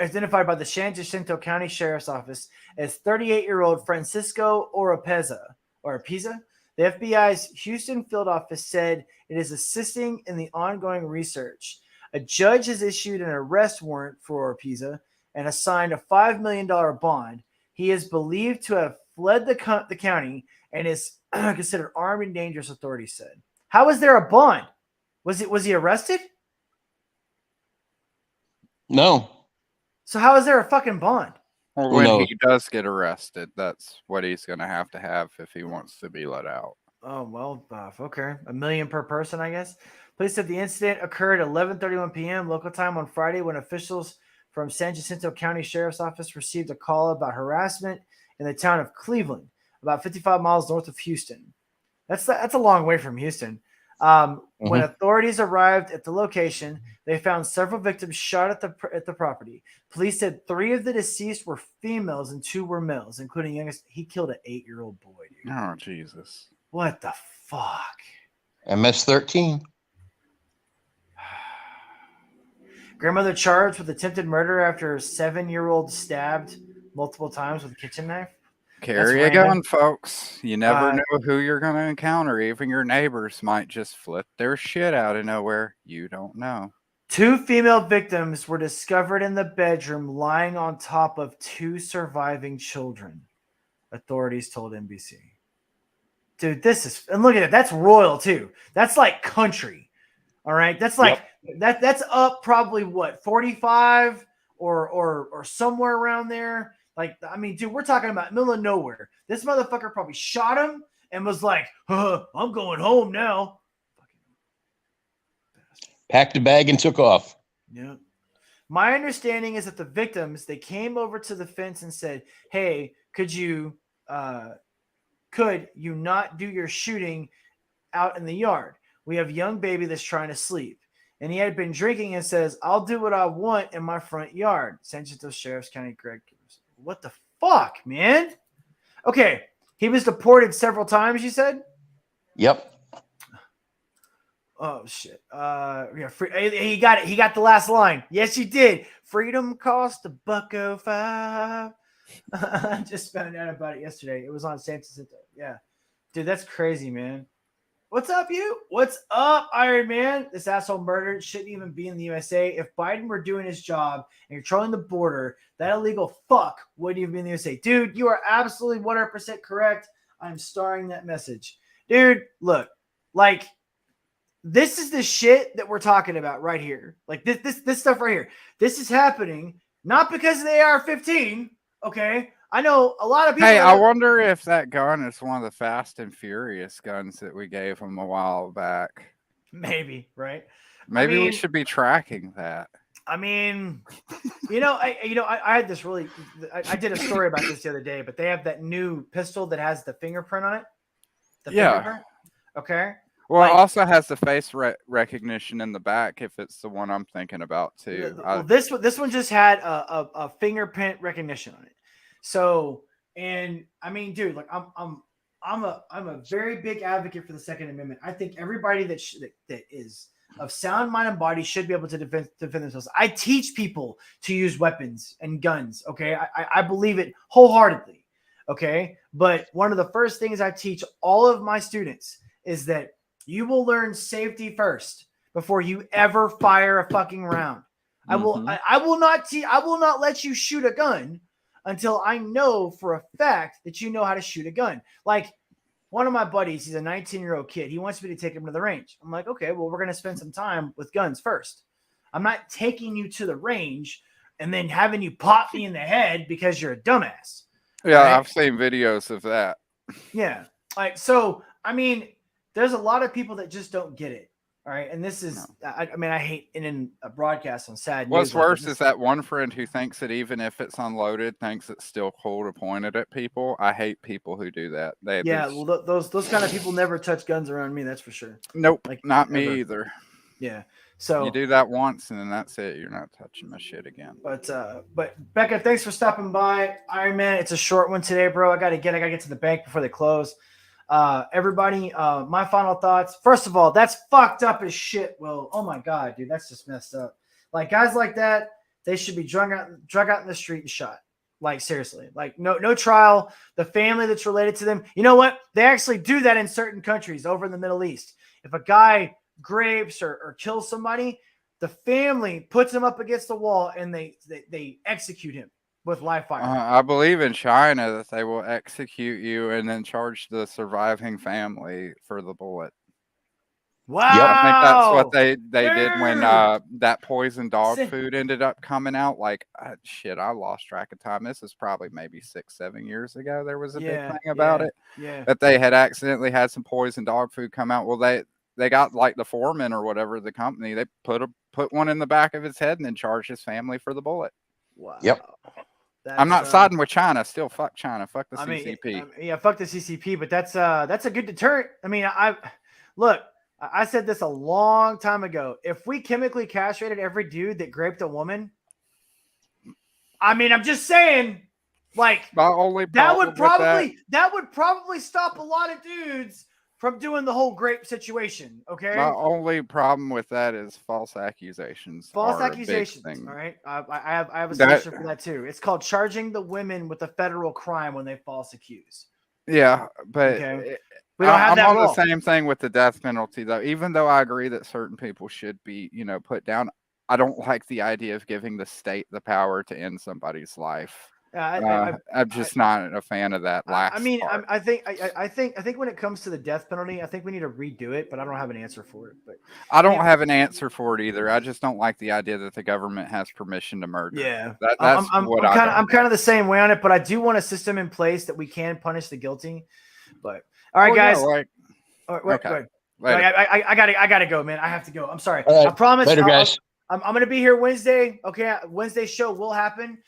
[SPEAKER 1] identified by the San Jacinto County Sheriff's Office as 38-year-old Francisco Oropeza. The FBI's Houston field office said it is assisting in the ongoing research. A judge has issued an arrest warrant for Oropeza and assigned a $5 million bond. He is believed to have fled the county and is considered armed and dangerous, authorities said. How is there a bond? Was he arrested?
[SPEAKER 2] No.
[SPEAKER 1] So how is there a fucking bond?
[SPEAKER 3] Well, when he does get arrested, that's what he's going to have if he wants to be let out.
[SPEAKER 1] Oh well, okay, $1 million per person, I guess. Police said the incident occurred at 11:31 p.m. local time on Friday when officials from San Jacinto County Sheriff's Office received a call about harassment in the town of Cleveland, about 55 miles north of Houston. That's a long way from Houston. When authorities arrived at the location, they found several victims shot at the property. Police said 3 of the deceased were females and 2 were males, including youngest. He killed an 8-year-old boy, dude.
[SPEAKER 3] Oh, Jesus.
[SPEAKER 1] What the fuck?
[SPEAKER 2] MS-13.
[SPEAKER 1] Grandmother charged with attempted murder after 7-year-old stabbed multiple times with a kitchen knife.
[SPEAKER 3] Carry a gun, folks. You never know who you're going to encounter. Even your neighbors might just flip their shit out of nowhere. You don't know.
[SPEAKER 1] 2 female victims were discovered in the bedroom lying on top of 2 surviving children, authorities told NBC. Dude, and look at it. That's royal too. That's like country. All right. That's like that's up probably what, 45 or somewhere around there. Like, I mean, dude, we're talking about middle of nowhere. This motherfucker probably shot him and was like, I'm going home now.
[SPEAKER 2] Packed a bag and took off.
[SPEAKER 1] Yeah. My understanding is that the victims, they came over to the fence and said, hey, could you not do your shooting out in the yard? We have a young baby that's trying to sleep. And he had been drinking and says, I'll do what I want in my front yard. San Jacinto Sheriff's County Greg. What the fuck, man? Okay. He was deported several times, you said?
[SPEAKER 2] Yep.
[SPEAKER 1] Oh, shit. He got it. He got the last line. Yes, you did. Freedom cost $1.05. I just found out about it yesterday. It was on San Jacinto. Yeah. Dude, that's crazy, man. What's up, you? What's up, Iron Man? This asshole murdered shouldn't even be in the USA. If Biden were doing his job and controlling the border, that illegal fuck wouldn't even be in the USA. Dude, you are absolutely 100% correct. I'm starring that message. Dude, look, like, this is the shit that we're talking about right here. Like, this stuff right here. This is happening not because of the AR-15, okay? I know a lot of people.
[SPEAKER 3] Hey, I wonder if that gun is one of the Fast and Furious guns that we gave him a while back.
[SPEAKER 1] Maybe, right?
[SPEAKER 3] Maybe we should be tracking that.
[SPEAKER 1] I mean, I had this really. I did a story about this the other day, but they have that new pistol that has the fingerprint on it. Fingerprint? Okay.
[SPEAKER 3] Well, it also has the face recognition in the back. If it's the one I'm thinking about too.
[SPEAKER 1] Well, this one just had a fingerprint recognition on it. So, and I mean, dude, like I'm a very big advocate for the Second Amendment. I think everybody that is of sound mind and body should be able to defend themselves. I teach people to use weapons and guns. Okay, I believe it wholeheartedly. Okay, but one of the first things I teach all of my students is that you will learn safety first before you ever fire a fucking round.
[SPEAKER 3] Mm-hmm.
[SPEAKER 1] I will not let you shoot a gun until I know for a fact that you know how to shoot a gun. Like, one of my buddies, he's a 19-year-old kid. He wants me to take him to the range. I'm like, okay, well, we're going to spend some time with guns first. I'm not taking you to the range and then having you pop me in the head because you're a dumbass.
[SPEAKER 3] Yeah,
[SPEAKER 1] right?
[SPEAKER 3] I've seen videos of that.
[SPEAKER 1] Yeah. Like, so, I mean, there's a lot of people that just don't get it. All right. And this is, I mean, I hate in a broadcast on sad news.
[SPEAKER 3] What's worse is that one friend who thinks that even if it's unloaded, thinks it's still cool to point it at people. I hate people who do that.
[SPEAKER 1] Well, those kind of people never touch guns around me. That's for sure.
[SPEAKER 3] Nope.
[SPEAKER 1] Like,
[SPEAKER 3] not
[SPEAKER 1] never.
[SPEAKER 3] me either.
[SPEAKER 1] Yeah. So
[SPEAKER 3] you do that once and then that's it. You're not touching my shit again.
[SPEAKER 1] But Becca, thanks for stopping by. Iron Man, it's a short one today, bro. I gotta get to the bank before they close. Everybody, my final thoughts. First of all, that's fucked up as shit, Will. Oh my god, dude, that's just messed up. Like, guys like that, they should be drug out in the street and shot. Like, seriously. Like, no trial. The family that's related to them. You know what? They actually do that in certain countries over in the Middle East. If a guy grapes or kills somebody, the family puts him up against the wall and they execute him with live fire.
[SPEAKER 3] I believe in China that they will execute you and then charge the surviving family for the bullet.
[SPEAKER 1] Wow.
[SPEAKER 3] I think that's what they did when
[SPEAKER 1] Dude!
[SPEAKER 3] that poison dog
[SPEAKER 1] Sin-
[SPEAKER 3] food ended up coming out. Like, shit, I lost track of time. This is probably maybe 6-7 years ago. There was a big thing about it.
[SPEAKER 1] Yeah.
[SPEAKER 3] That they had accidentally had some poison dog food come out. Well, they got like the foreman or whatever of the company. They put one in the back of his head and then charged his family for the bullet.
[SPEAKER 1] Wow.
[SPEAKER 2] Yep.
[SPEAKER 3] I'm not siding with China. Still, fuck China. Fuck the CCP.
[SPEAKER 1] Yeah, fuck the CCP. But that's a good deterrent. I mean, I said this a long time ago. If we chemically castrated every dude that raped a woman, I mean, I'm just saying, like, that would probably stop a lot of dudes from doing the whole grape situation. Okay.
[SPEAKER 3] My only problem with that is false accusations.
[SPEAKER 1] False accusations. All right. I have a solution for that too. It's called charging the women with a federal crime when they false accuse.
[SPEAKER 3] Yeah, but
[SPEAKER 1] okay. We don't have
[SPEAKER 3] I'm
[SPEAKER 1] that
[SPEAKER 3] on
[SPEAKER 1] rule.
[SPEAKER 3] the same thing with the death penalty, though. Even though I agree that certain people should be, put down, I don't like the idea of giving the state the power to end somebody's life. I'm just not a fan of that last part.
[SPEAKER 1] I think when it comes to the death penalty, I think we need to redo it, but I don't have an answer for it. But
[SPEAKER 3] I don't have an answer for it either. I just don't like the idea that the government has permission to murder.
[SPEAKER 1] Yeah,
[SPEAKER 3] I'm
[SPEAKER 1] kind of the same way on it, but I do want a system in place that we can punish the guilty. But all right, guys.
[SPEAKER 3] Okay.
[SPEAKER 1] I gotta go, man. I have to go. I'm sorry.
[SPEAKER 2] Right.
[SPEAKER 1] I promise.
[SPEAKER 2] Later, guys.
[SPEAKER 1] I'm gonna be here Wednesday. Okay, Wednesday show will happen.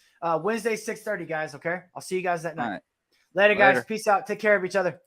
[SPEAKER 1] Wednesday 6:30, guys. Okay, I'll see you guys that night.
[SPEAKER 3] Right.
[SPEAKER 1] Later, guys. Peace out. Take care of each other.